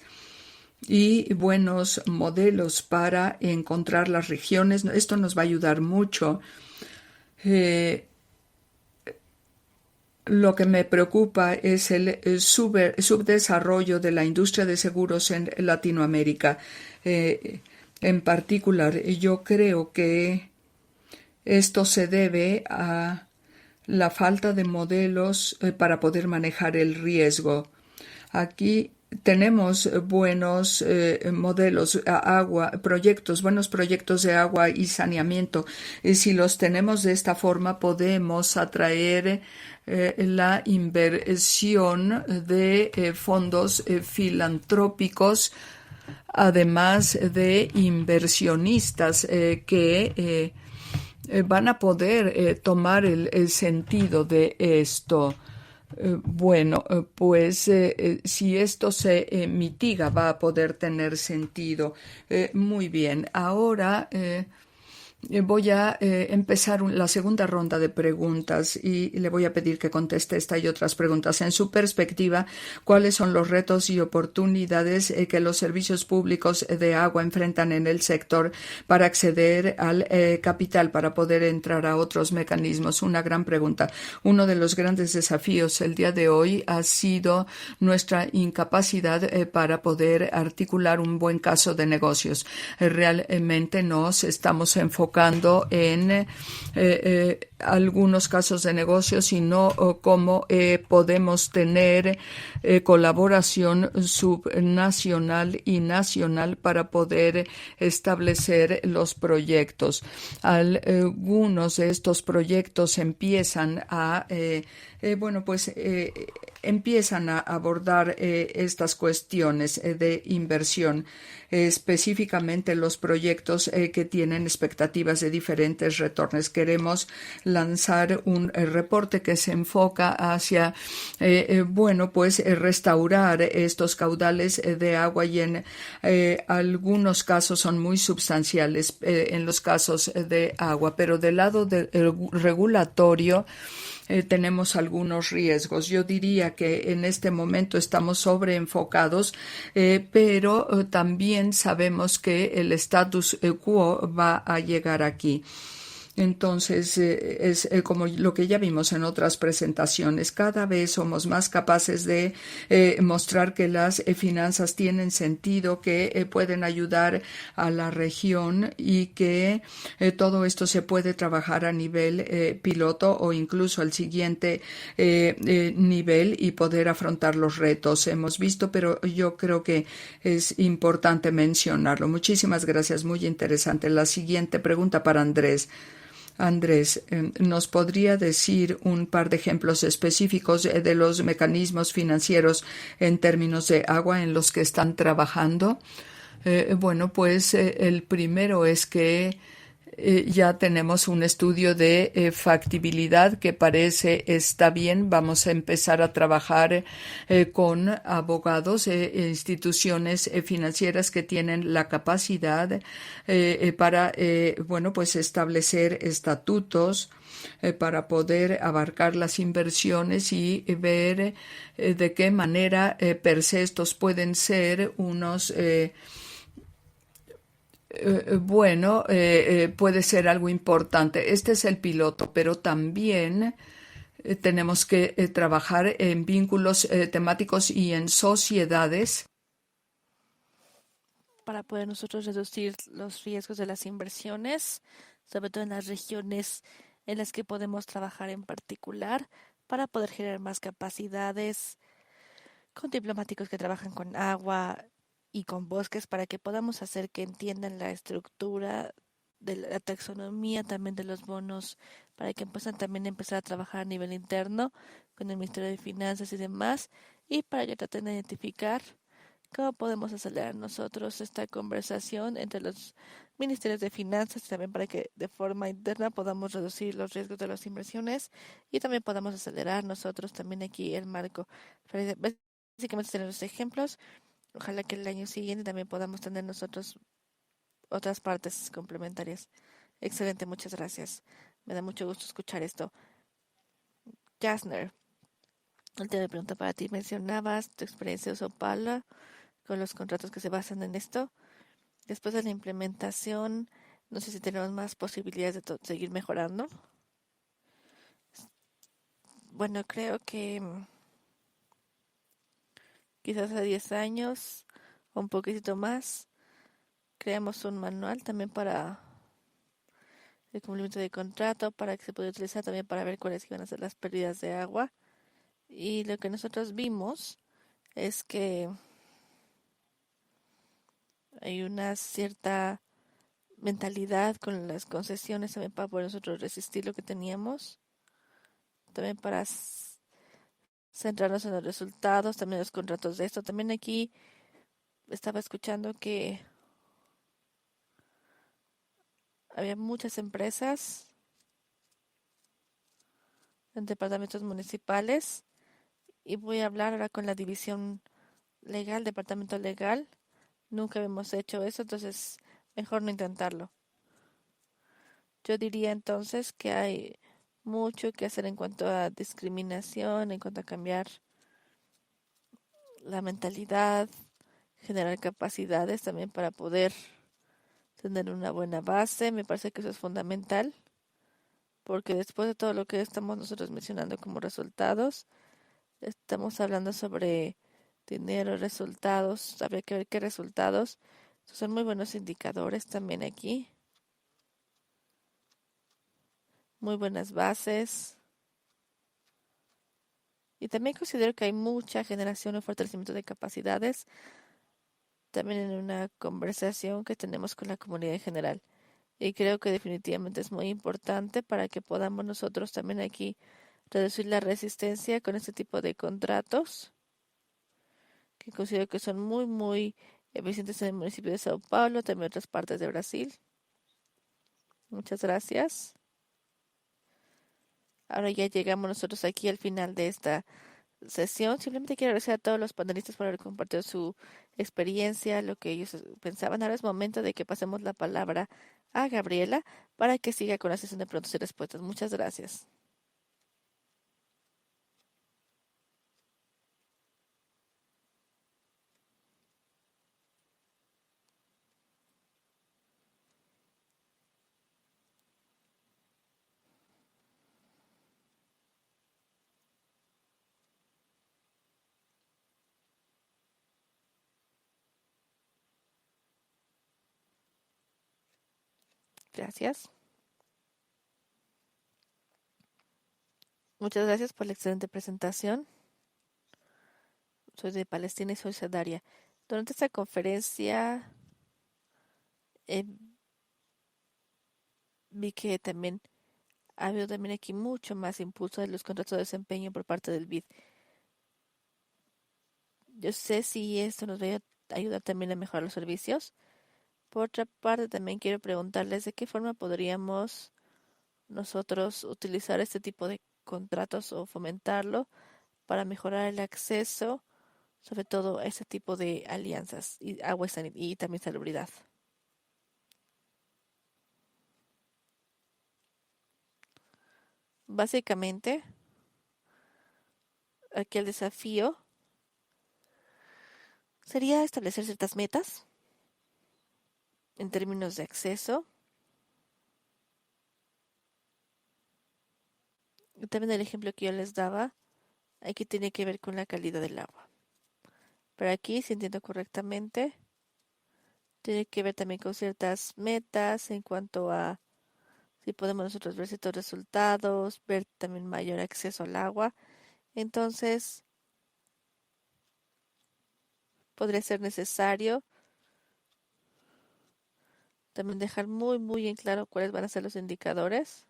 y buenos modelos para encontrar las regiones, esto nos va a ayudar mucho. Lo que me preocupa es el subdesarrollo de la industria de seguros en Latinoamérica. En particular, yo creo que esto se debe a la falta de modelos para poder manejar el riesgo. Aquí tenemos buenos modelos, buenos proyectos de agua y saneamiento. Si los tenemos de esta forma, podemos atraer la inversión de fondos filantrópicos, además de inversionistas que van a poder tomar el sentido de esto. Pues si esto se mitiga, va a poder tener sentido. Muy bien. Ahora voy a empezar la segunda ronda de preguntas y le voy a pedir que conteste esta y otras preguntas. En su perspectiva, ¿cuáles son los retos y oportunidades que los servicios públicos de agua enfrentan en el sector para acceder al capital, para poder entrar a otros mecanismos? Una gran pregunta. Uno de los grandes desafíos el día de hoy ha sido nuestra incapacidad para poder articular un buen caso de negocios. Realmente nos estamos enfocando en algunos casos de negocios y no cómo podemos tener colaboración subnacional y nacional para poder establecer los proyectos. Algunos de estos proyectos empiezan a empiezan a abordar estas cuestiones de inversión, específicamente los proyectos que tienen expectativas de diferentes retornos. Queremos lanzar un reporte que se enfoca hacia restaurar estos caudales de agua y en algunos casos son muy substanciales en los casos de agua, pero del lado del regulatorio tenemos algunos riesgos. Yo diría que en este momento estamos sobreenfocados, pero también sabemos que el status quo va a llegar aquí. Entonces, es como lo que ya vimos en otras presentaciones. Cada vez somos más capaces de mostrar que las finanzas tienen sentido, que pueden ayudar a la región y que todo esto se puede trabajar a nivel piloto o incluso al siguiente nivel y poder afrontar los retos. Hemos visto, pero yo creo que es importante mencionarlo. Muchísimas gracias. Muy interesante. La siguiente pregunta para Andrés. Andrés, ¿nos podría decir un par de ejemplos específicos de los mecanismos financieros en términos de agua en los que están trabajando? El primero es que ya tenemos un estudio de factibilidad que parece está bien. Vamos a empezar a trabajar con abogados e instituciones financieras que tienen la capacidad para bueno, pues establecer estatutos para poder abarcar las inversiones y ver de qué manera per se estos pueden ser unos bueno, puede ser algo importante. Este es el piloto, pero también tenemos que trabajar en vínculos temáticos y en sociedades. Para poder nosotros reducir los riesgos de las inversiones, sobre todo en las regiones en las que podemos trabajar en particular, para poder generar más capacidades con diplomáticos que trabajan con agua y con bosques, para que podamos hacer que entiendan la estructura de la taxonomía también de los bonos, para que puedan también empezar a trabajar a nivel interno con el Ministerio de Finanzas y demás, y para que traten de identificar cómo podemos acelerar nosotros esta conversación entre los ministerios de finanzas, también para que de forma interna podamos reducir los riesgos de las inversiones y también podamos acelerar nosotros también aquí el marco. Básicamente tener los ejemplos. Ojalá que el año siguiente también podamos tener nosotros otras partes complementarias. Excelente, muchas gracias. Me da mucho gusto escuchar esto. Jasner, última pregunta para ti. Mencionabas tu experiencia de Sao Paulo con los contratos que se basan en esto. Después de la implementación, no sé si tenemos más posibilidades de seguir mejorando. Bueno, creo que quizás a 10 años o un poquitito más, creamos un manual también para el cumplimiento de contrato, para que se pueda utilizar también para ver cuáles iban a ser las pérdidas de agua. Y lo que nosotros vimos es que hay una cierta mentalidad con las concesiones también para poder nosotros resistir lo que teníamos, también para centrarnos en los resultados, también los contratos de esto. También aquí estaba escuchando que había muchas empresas en departamentos municipales y voy a hablar ahora con la división legal, departamento legal. Nunca hemos hecho eso, entonces mejor no intentarlo. Yo diría entonces que hay mucho que hacer en cuanto a discriminación, en cuanto a cambiar la mentalidad, generar capacidades también para poder tener una buena base. Me parece que eso es fundamental, porque después de todo lo que estamos nosotros mencionando como resultados, estamos hablando sobre dinero, resultados, habría que ver qué resultados. Estos son muy buenos indicadores también aquí, muy buenas bases. Y también considero que hay mucha generación o fortalecimiento de capacidades también en una conversación que tenemos con la comunidad en general. Y creo que definitivamente es muy importante para que podamos nosotros también aquí reducir la resistencia con este tipo de contratos, que considero que son muy, muy eficientes en el municipio de Sao Paulo, también en otras partes de Brasil. Muchas gracias. Ahora ya llegamos nosotros aquí al final de esta sesión. Simplemente quiero agradecer a todos los panelistas por haber compartido su experiencia, lo que ellos pensaban. Ahora es momento de que pasemos la palabra a Gabriela para que siga con la sesión de preguntas y respuestas. Muchas gracias. Gracias. Muchas gracias por la excelente presentación. Soy de Palestina y soy Sadaria. Durante esta conferencia eh, vi que también ha habido también aquí mucho más impulso de los contratos de desempeño por parte del BID. Yo sé si esto nos va a ayudar también a mejorar los servicios, Por otra parte, también quiero preguntarles de qué forma podríamos nosotros utilizar este tipo de contratos o fomentarlo para mejorar el acceso, sobre todo a ese tipo de alianzas y agua y también salubridad. Básicamente, aquí el desafío sería establecer ciertas metas en términos de acceso. Y también el ejemplo que yo les daba, aquí tiene que ver con la calidad del agua. Pero aquí, si entiendo correctamente, tiene que ver también con ciertas metas en cuanto a si podemos nosotros ver ciertos resultados, ver también mayor acceso al agua. Entonces, podría ser necesario también dejar muy en claro cuáles van a ser los indicadores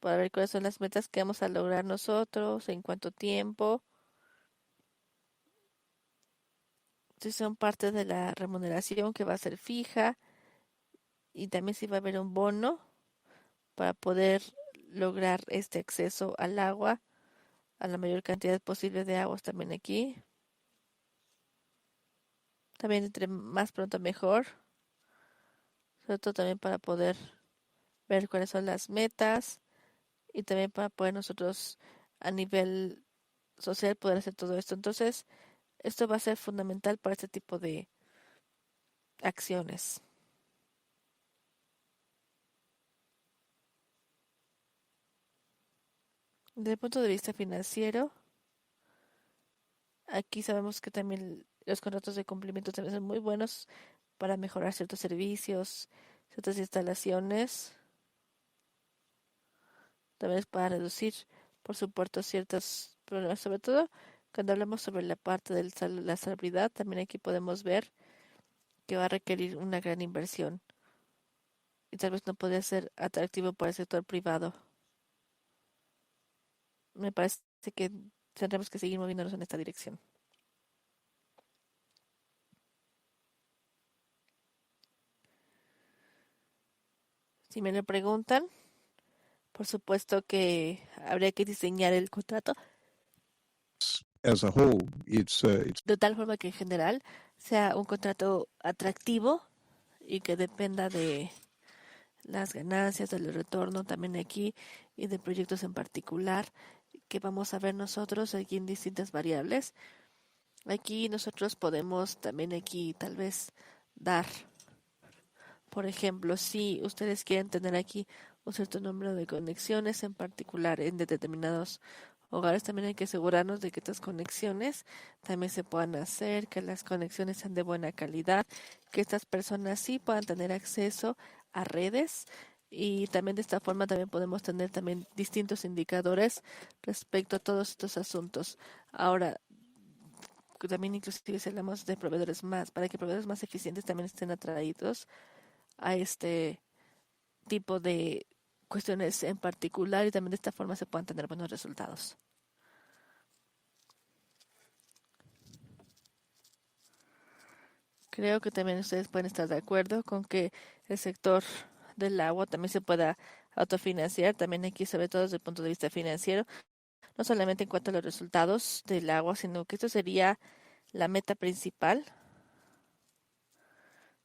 para ver cuáles son las metas que vamos a lograr nosotros, en cuánto tiempo, si son parte de la remuneración que va a ser fija y también si va a haber un bono para poder lograr este acceso al agua, a la mayor cantidad posible de aguas también aquí. También entre más pronto mejor, sobre todo también para poder ver cuáles son las metas y también para poder nosotros a nivel social poder hacer todo esto. Entonces, esto va a ser fundamental para este tipo de acciones. Desde el punto de vista financiero, aquí sabemos que también los contratos de cumplimiento también son muy buenos para mejorar ciertos servicios, ciertas instalaciones. También es para reducir, por supuesto, ciertos problemas, sobre todo cuando hablamos sobre la parte de la salubridad, también aquí podemos ver que va a requerir una gran inversión y tal vez no podría ser atractivo para el sector privado. Me parece que tendremos que seguir moviéndonos en esta dirección. Si me lo preguntan, por supuesto que habría que diseñar el contrato as a whole. It's de tal forma que en general sea un contrato atractivo y que dependa de las ganancias, del retorno también aquí y de proyectos en particular que vamos a ver nosotros aquí en distintas variables. Aquí nosotros podemos también aquí tal vez dar, por ejemplo, si ustedes quieren tener aquí un cierto número de conexiones en particular en determinados hogares, también hay que asegurarnos de que estas conexiones también se puedan hacer, que las conexiones sean de buena calidad, que estas personas sí puedan tener acceso a redes y también de esta forma también podemos tener también distintos indicadores respecto a todos estos asuntos. Ahora, también inclusive si hablamos de proveedores más, para que proveedores más eficientes también estén atraídos a este tipo de cuestiones en particular y también de esta forma se puedan tener buenos resultados. Creo que también ustedes pueden estar de acuerdo con que el sector del agua también se pueda autofinanciar, también aquí sobre todo desde el punto de vista financiero, no solamente en cuanto a los resultados del agua, sino que esto sería la meta principal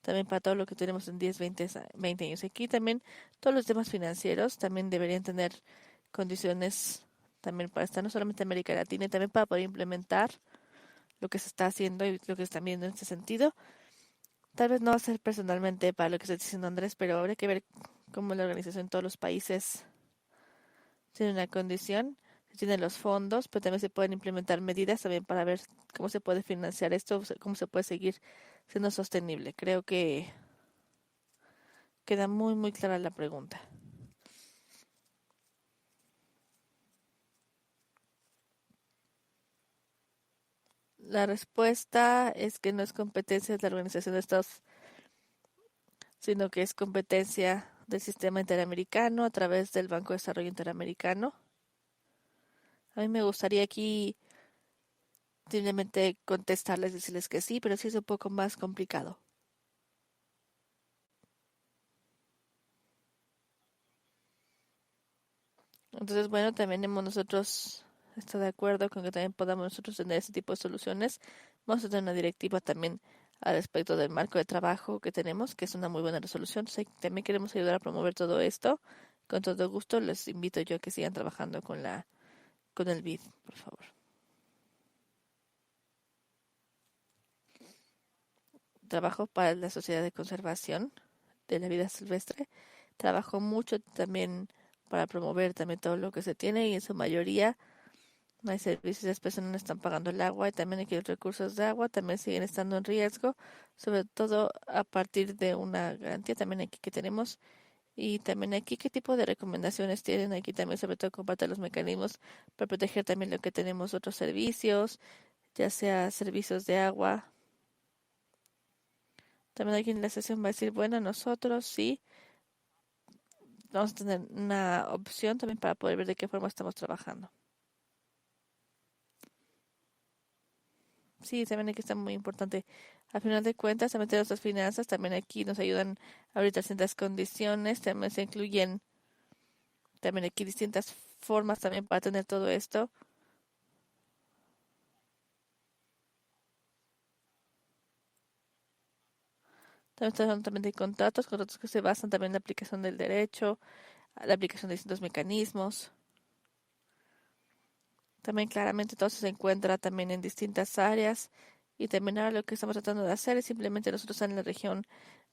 también para todo lo que tenemos en 10, 20 años. Aquí también todos los temas financieros también deberían tener condiciones también para estar no solamente en América Latina, y también para poder implementar lo que se está haciendo y lo que están viendo en este sentido. Tal vez no va a ser personalmente para lo que está diciendo Andrés, pero habría que ver cómo la organización en todos los países tiene una condición, tiene los fondos, pero también se pueden implementar medidas también para ver cómo se puede financiar esto, cómo se puede seguir siendo sostenible. Creo que queda muy clara la pregunta. La respuesta es que no es competencia de la Organización de Estados, sino que es competencia del sistema interamericano a través del Banco de Desarrollo Interamericano. A mí me gustaría aquí simplemente contestarles, decirles que sí, pero sí es un poco más complicado. Entonces, bueno, también hemos nosotros estado de acuerdo con que también podamos nosotros tener ese tipo de soluciones. Vamos a tener una directiva también al respecto del marco de trabajo que tenemos, que es una muy buena resolución. Entonces, también queremos ayudar a promover todo esto. Con todo gusto, les invito yo a que sigan trabajando con el BID, por favor. Trabajo para la Sociedad de Conservación de la Vida Silvestre. Trabajo mucho también para promover también todo lo que se tiene y en su mayoría no hay servicios, las personas no están pagando el agua y también aquí los recursos de agua también siguen estando en riesgo, sobre todo a partir de una garantía también aquí que tenemos. Y también aquí, ¿qué tipo de recomendaciones tienen aquí también, sobre todo compartir los mecanismos para proteger también lo que tenemos, otros servicios, ya sea servicios de agua? También alguien en la sesión va a decir, bueno, nosotros sí, vamos a tener una opción también para poder ver de qué forma estamos trabajando. Sí, también aquí está muy importante. Al final de cuentas, también tenemos las finanzas, también aquí nos ayudan a ahorita ciertas condiciones, también se incluyen también aquí distintas formas también para tener todo esto. También estamos hablando también de contratos que se basan también en la aplicación del derecho, la aplicación de distintos mecanismos. También claramente todo se encuentra también en distintas áreas y también ahora lo que estamos tratando de hacer es simplemente nosotros en la región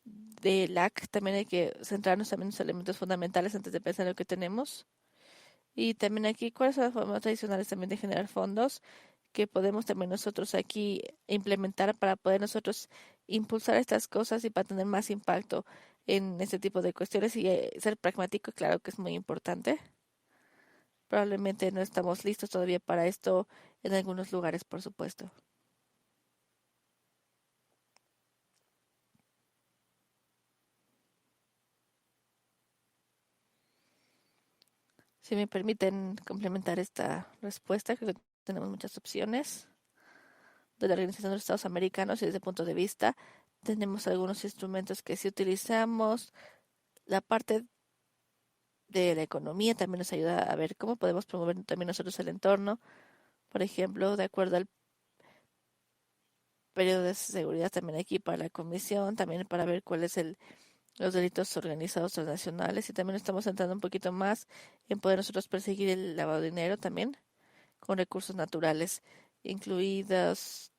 de LAC también hay que centrarnos también en los elementos fundamentales antes de pensar en lo que tenemos. Y también aquí, ¿cuáles son las formas tradicionales también de generar fondos que podemos también nosotros aquí implementar para poder nosotros impulsar estas cosas y para tener más impacto en este tipo de cuestiones y ser pragmático, claro que es muy importante. Probablemente no estamos listos todavía para esto en algunos lugares, por supuesto. Si me permiten complementar esta respuesta, creo que tenemos muchas opciones de la Organización de los Estados Americanos y desde el punto de vista tenemos algunos instrumentos que si utilizamos la parte de la economía también nos ayuda a ver cómo podemos promover también nosotros el entorno, por ejemplo, de acuerdo al periodo de seguridad también aquí para la comisión, también para ver cuál es los delitos organizados transnacionales y también estamos entrando un poquito más en poder nosotros perseguir el lavado de dinero también con recursos naturales, incluidos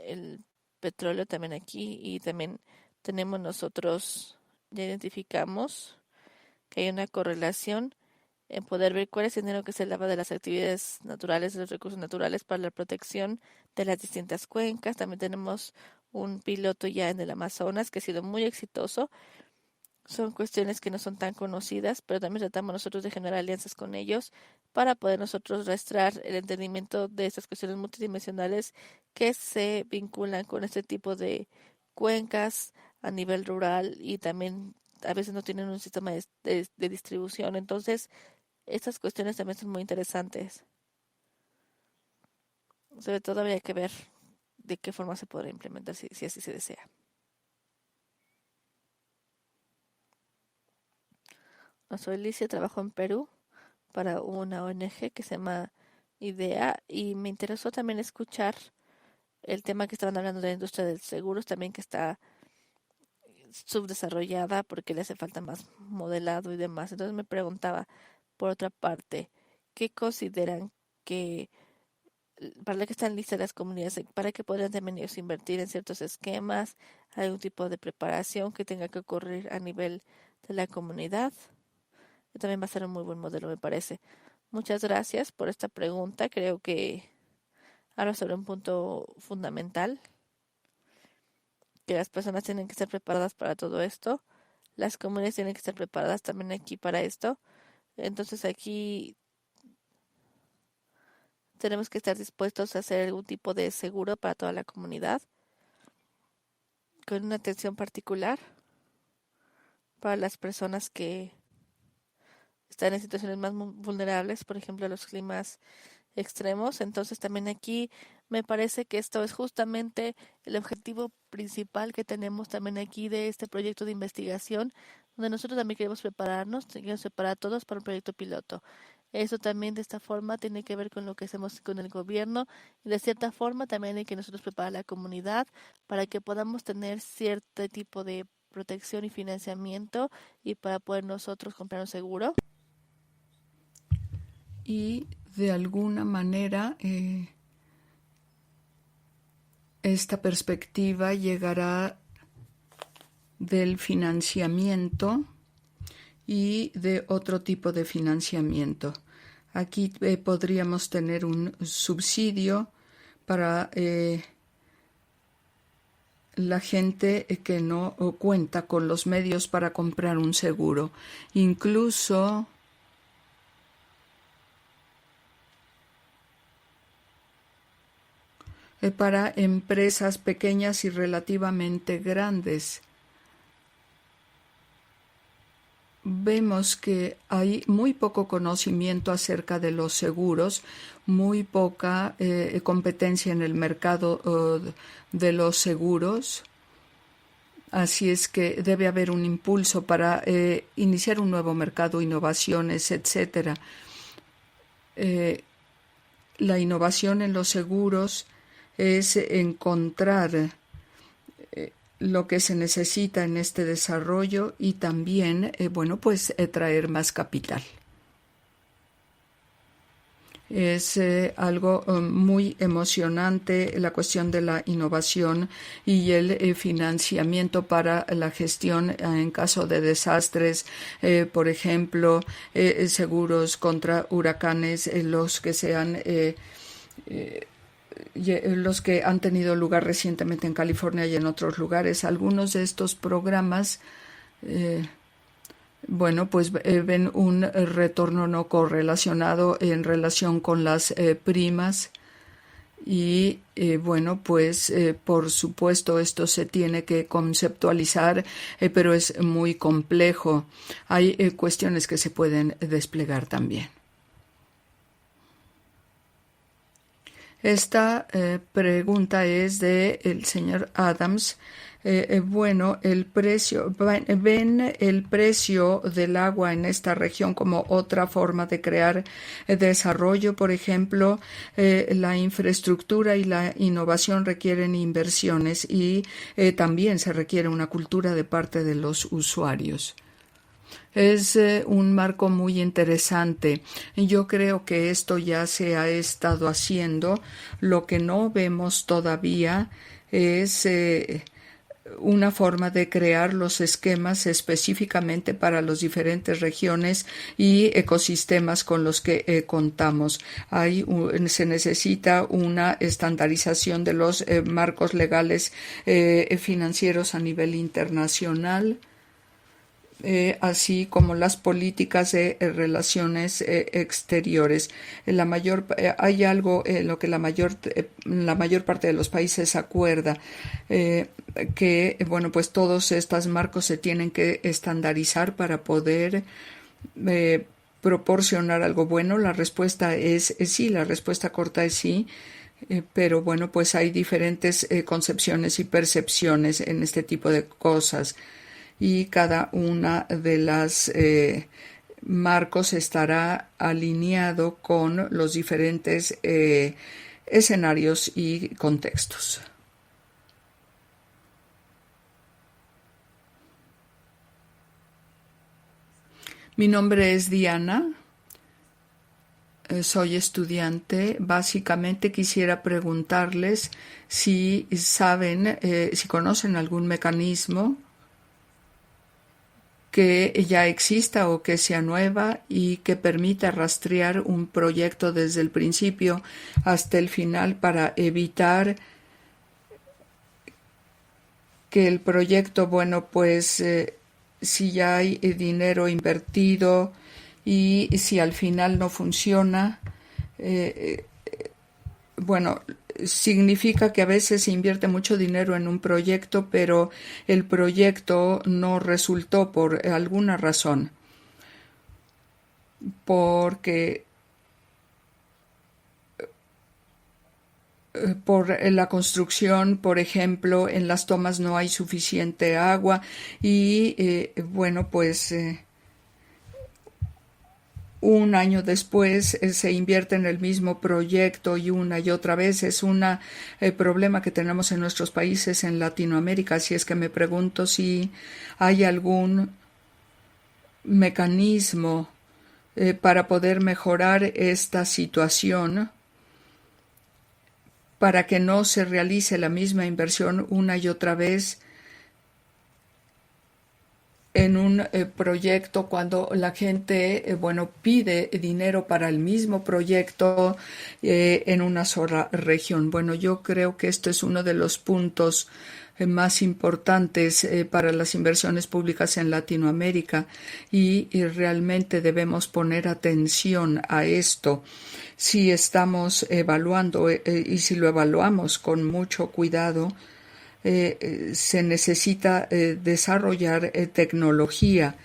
el petróleo también aquí y también tenemos nosotros, ya identificamos que hay una correlación en poder ver cuál es el dinero que se lava de las actividades naturales, de los recursos naturales para la protección de las distintas cuencas. También tenemos un piloto ya en el Amazonas que ha sido muy exitoso. Son cuestiones que no son tan conocidas, pero también tratamos nosotros de generar alianzas con ellos para poder nosotros rastrear el entendimiento de estas cuestiones multidimensionales que se vinculan con este tipo de cuencas a nivel rural y también a veces no tienen un sistema de distribución. Entonces, estas cuestiones también son muy interesantes. Sobre todo habría que ver de qué forma se podrá implementar si así se desea. Soy Alicia, trabajo en Perú para una ONG que se llama IDEA y me interesó también escuchar el tema que estaban hablando de la industria del seguros, también que está subdesarrollada porque le hace falta más modelado y demás. Entonces me preguntaba, por otra parte, ¿qué consideran que para que están listas las comunidades, para que podrían también ellos invertir en ciertos esquemas, algún tipo de preparación que tenga que ocurrir a nivel de la comunidad? También va a ser un muy buen modelo, me parece. Muchas gracias por esta pregunta. Creo que habla sobre un punto fundamental, que las personas tienen que estar preparadas para todo esto. Las comunidades tienen que estar preparadas también aquí para esto. Entonces aquí tenemos que estar dispuestos a hacer algún tipo de seguro para toda la comunidad, con una atención particular para las personas que están en situaciones más vulnerables, por ejemplo, los climas extremos. Entonces también aquí me parece que esto es justamente el objetivo principal que tenemos también aquí de este proyecto de investigación, donde nosotros también queremos prepararnos, queremos preparar a todos para un proyecto piloto. Eso también de esta forma tiene que ver con lo que hacemos con el gobierno y de cierta forma también hay que nosotros preparar a la comunidad para que podamos tener cierto tipo de protección y financiamiento y para poder nosotros comprar un seguro. Y de alguna manera esta perspectiva llegará del financiamiento y de otro tipo de financiamiento. Aquí podríamos tener un subsidio para la gente que no cuenta con los medios para comprar un seguro. Incluso para empresas pequeñas y relativamente grandes. Vemos que hay muy poco conocimiento acerca de los seguros, muy poca competencia en el mercado de los seguros. Así es que debe haber un impulso para iniciar un nuevo mercado, innovaciones, etcétera. La innovación en los seguros es encontrar lo que se necesita en este desarrollo y también, traer más capital. Es algo muy emocionante la cuestión de la innovación y el financiamiento para la gestión en caso de desastres, por ejemplo, seguros contra huracanes, los que han tenido lugar recientemente en California y en otros lugares. Algunos de estos programas ven un retorno no correlacionado en relación con las primas y por supuesto esto se tiene que conceptualizar, pero es muy complejo. Hay cuestiones que se pueden desplegar también. Esta pregunta es de el señor Adams. ¿Ven el precio del agua en esta región como otra forma de crear desarrollo? Por ejemplo, la infraestructura y la innovación requieren inversiones y también se requiere una cultura de parte de los usuarios. Es un marco muy interesante. Yo creo que esto ya se ha estado haciendo. Lo que no vemos todavía es una forma de crear los esquemas específicamente para las diferentes regiones y ecosistemas con los que contamos. Se necesita una estandarización de los marcos legales financieros a nivel internacional. Así como las políticas de relaciones exteriores. Hay algo en lo que la mayor parte de los países acuerda, que todos estos marcos se tienen que estandarizar para poder proporcionar algo bueno. La respuesta es sí, la respuesta corta es sí. Pero hay diferentes concepciones y percepciones en este tipo de cosas. Y cada una de las marcos estará alineado con los diferentes escenarios y contextos. Mi nombre es Diana. Soy estudiante. Básicamente quisiera preguntarles si saben, si conocen algún mecanismo que ya exista o que sea nueva y que permita rastrear un proyecto desde el principio hasta el final para evitar que el proyecto, si ya hay dinero invertido y si al final no funciona, significa que a veces se invierte mucho dinero en un proyecto, pero el proyecto no resultó por alguna razón. Porque por la construcción, por ejemplo, en las tomas no hay suficiente agua y un año después se invierte en el mismo proyecto y una y otra vez. Es un problema que tenemos en nuestros países en Latinoamérica. Así es que me pregunto si hay algún mecanismo para poder mejorar esta situación, para que no se realice la misma inversión una y otra vez en un proyecto cuando la gente pide dinero para el mismo proyecto en una sola región. Bueno, yo creo que esto es uno de los puntos más importantes para las inversiones públicas en Latinoamérica y realmente debemos poner atención a esto. Si estamos evaluando y si lo evaluamos con mucho cuidado, se necesita desarrollar tecnología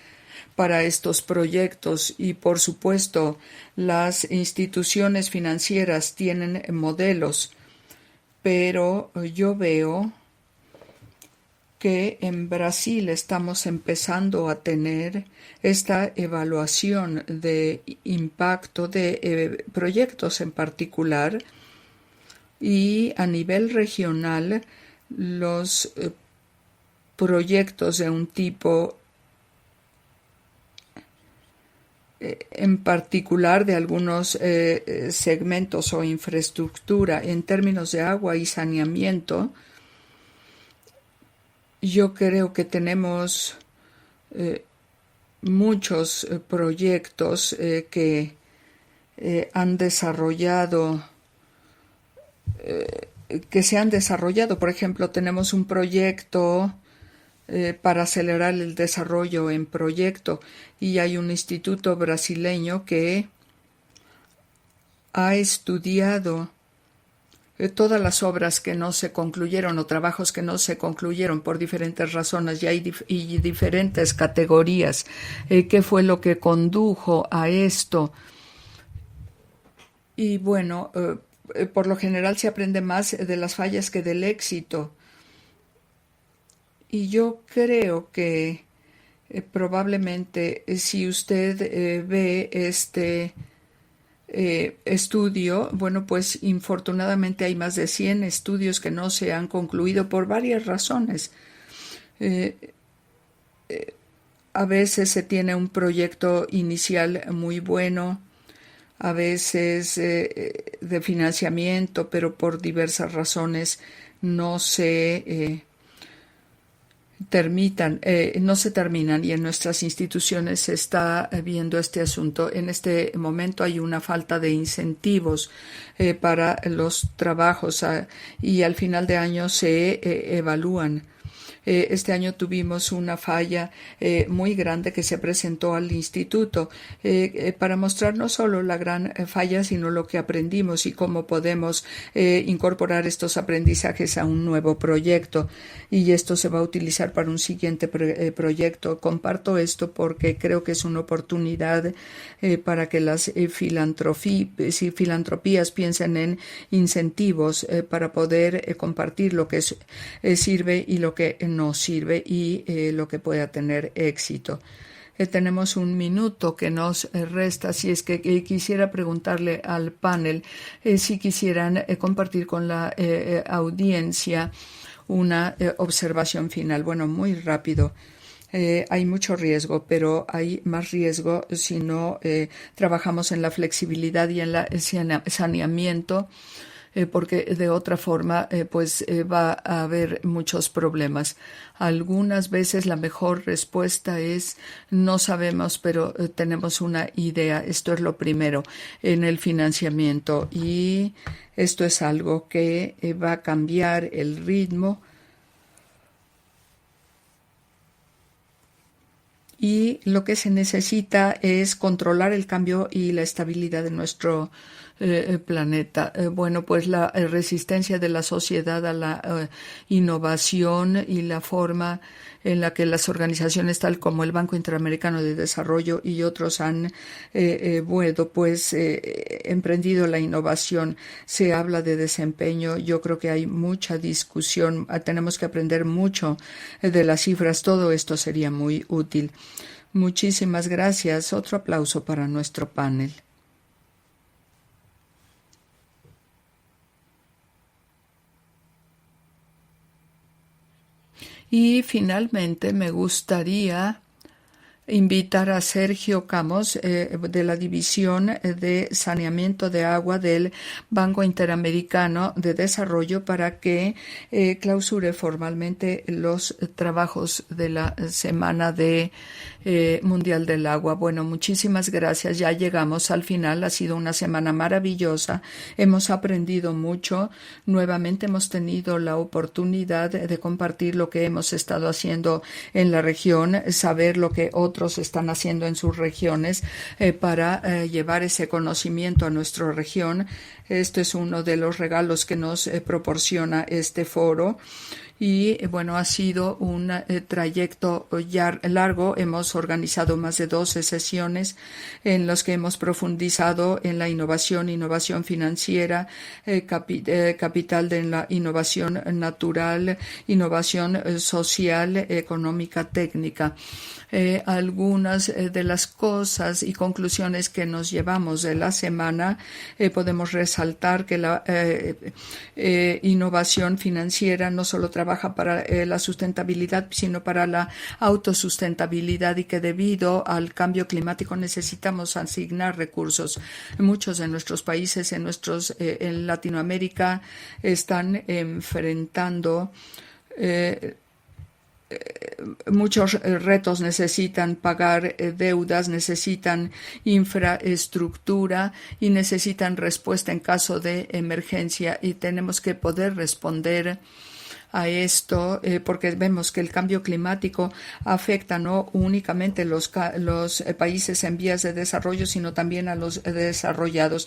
para estos proyectos y, por supuesto, las instituciones financieras tienen modelos, pero yo veo que en Brasil estamos empezando a tener esta evaluación de impacto de proyectos en particular, y a nivel regional los proyectos de un tipo en particular de algunos segmentos o infraestructura en términos de agua y saneamiento. Yo creo que tenemos muchos proyectos que han desarrollado que se han desarrollado. Por ejemplo, tenemos un proyecto para acelerar el desarrollo en proyecto, y hay un instituto brasileño que ha estudiado todas las obras que no se concluyeron o trabajos que no se concluyeron por diferentes razones, y hay diferentes categorías. ¿Qué fue lo que condujo a esto? Y bueno, por lo general se aprende más de las fallas que del éxito. Y yo creo que probablemente si usted ve este estudio, bueno, pues infortunadamente hay más de 100 estudios que no se han concluido por varias razones. A veces se tiene un proyecto inicial muy bueno, a veces de financiamiento, pero por diversas razones no se terminan, y en nuestras instituciones se está viendo este asunto. En este momento hay una falta de incentivos para los trabajos y al final de año se evalúan. Este año tuvimos una falla muy grande que se presentó al instituto para mostrar no solo la gran falla, sino lo que aprendimos y cómo podemos incorporar estos aprendizajes a un nuevo proyecto. Y esto se va a utilizar para un siguiente proyecto. Comparto esto porque creo que es una oportunidad para que las filantropías piensen en incentivos para poder compartir lo que sirve y lo que no sirve y lo que pueda tener éxito. Tenemos un minuto que nos resta, así es que quisiera preguntarle al panel si quisieran compartir con la audiencia una observación final. Bueno, muy rápido. Hay mucho riesgo, pero hay más riesgo si no trabajamos en la flexibilidad y en el saneamiento, porque de otra forma va a haber muchos problemas. Algunas veces la mejor respuesta es no sabemos, pero tenemos una idea. Esto es lo primero en el financiamiento, y esto es algo que va a cambiar el ritmo. Y lo que se necesita es controlar el cambio y la estabilidad de nuestro planeta. Bueno, pues la resistencia de la sociedad a la innovación y la forma en la que las organizaciones tal como el Banco Interamericano de Desarrollo y otros han emprendido la innovación. Se habla de desempeño. Yo creo que hay mucha discusión. Tenemos que aprender mucho de las cifras. Todo esto sería muy útil. Muchísimas gracias. Otro aplauso para nuestro panel. Y finalmente me gustaría invitar a Sergio Camos de la División de Saneamiento de Agua del Banco Interamericano de Desarrollo para que clausure formalmente los trabajos de la Semana de Mundial del Agua. Bueno, muchísimas gracias. Ya llegamos al final. Ha sido una semana maravillosa. Hemos aprendido mucho. Nuevamente hemos tenido la oportunidad de compartir lo que hemos estado haciendo en la región, saber lo que otros están haciendo en sus regiones para llevar ese conocimiento a nuestra región. Esto es uno de los regalos que nos proporciona este foro. Y bueno, ha sido un trayecto ya largo. Hemos organizado más de 12 sesiones en las que hemos profundizado en la innovación financiera, capital de la innovación natural, innovación social, económica, técnica. Algunas de las cosas y conclusiones que nos llevamos de la semana, podemos resaltar que la innovación financiera no solo trabaja para la sustentabilidad, sino para la autosustentabilidad, y que debido al cambio climático necesitamos asignar recursos. Muchos de nuestros países en Latinoamérica están enfrentando muchos retos, necesitan pagar deudas, necesitan infraestructura y necesitan respuesta en caso de emergencia, y tenemos que poder responder a esto porque vemos que el cambio climático afecta no únicamente los países en vías de desarrollo, sino también a los desarrollados.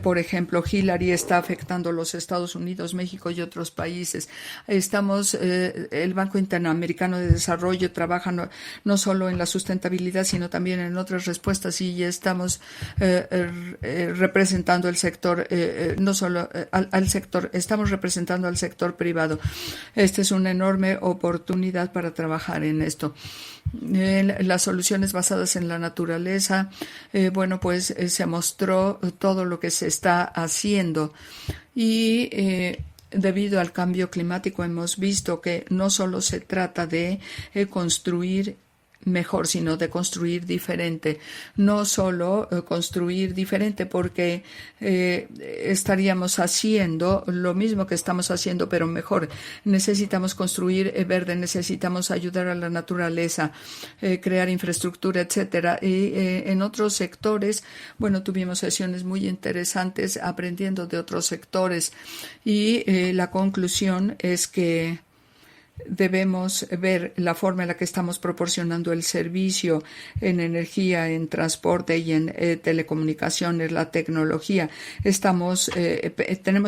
Por ejemplo, Hillary está afectando a los Estados Unidos, México y otros países. El Banco Interamericano de Desarrollo trabaja no solo en la sustentabilidad, sino también en otras respuestas, y estamos representando el sector, no solo al sector, estamos representando al sector privado. Esta es una enorme oportunidad para trabajar en esto. Las soluciones basadas en la naturaleza, se mostró todo lo que se está haciendo, y debido al cambio climático hemos visto que no solo se trata de construir mejor, sino de construir diferente. No solo construir diferente, porque estaríamos haciendo lo mismo que estamos haciendo, pero mejor. Necesitamos construir verde, necesitamos ayudar a la naturaleza, crear infraestructura, etcétera. Y en otros sectores, tuvimos sesiones muy interesantes aprendiendo de otros sectores, y la conclusión es que debemos ver la forma en la que estamos proporcionando el servicio en energía, en transporte y en telecomunicaciones, la tecnología. Tenemos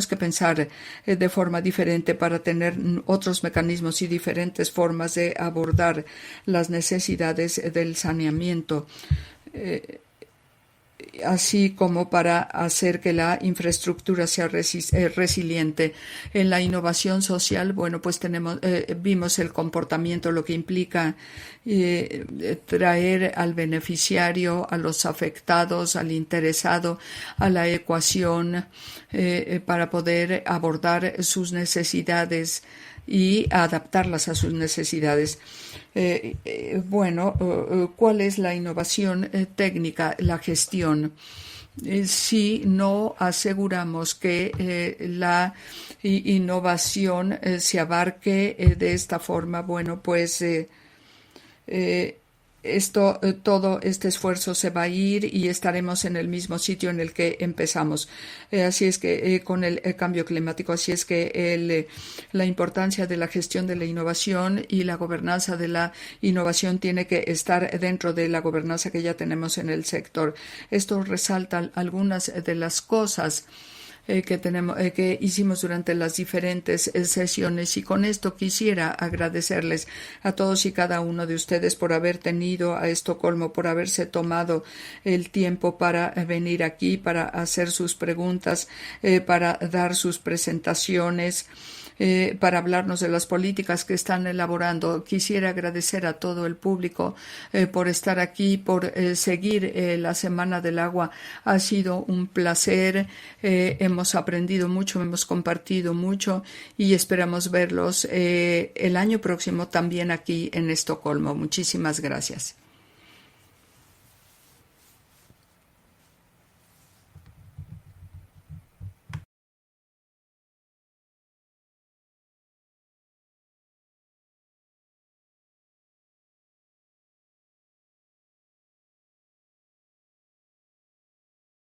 que pensar de forma diferente para tener otros mecanismos y diferentes formas de abordar las necesidades del saneamiento, así como para hacer que la infraestructura sea resiliente. En la innovación social, vimos el comportamiento, lo que implica traer al beneficiario, a los afectados, al interesado, a la ecuación para poder abordar sus necesidades y adaptarlas a sus necesidades. ¿Cuál es la innovación técnica? La gestión. Si no aseguramos que la innovación se abarque de esta forma, todo este esfuerzo se va a ir y estaremos en el mismo sitio en el que empezamos. Así es que con el cambio climático, así es que la importancia de la gestión de la innovación y la gobernanza de la innovación tiene que estar dentro de la gobernanza que ya tenemos en el sector. Esto resalta algunas de las cosas que hicimos durante las diferentes sesiones, y con esto quisiera agradecerles a todos y cada uno de ustedes por haber tenido a Estocolmo, por haberse tomado el tiempo para venir aquí, para hacer sus preguntas, para dar sus presentaciones. para hablarnos de las políticas que están elaborando. Quisiera agradecer a todo el público por estar aquí, por seguir la Semana del Agua. Ha sido un placer, hemos aprendido mucho, hemos compartido mucho y esperamos verlos el año próximo también aquí en Estocolmo. Muchísimas gracias.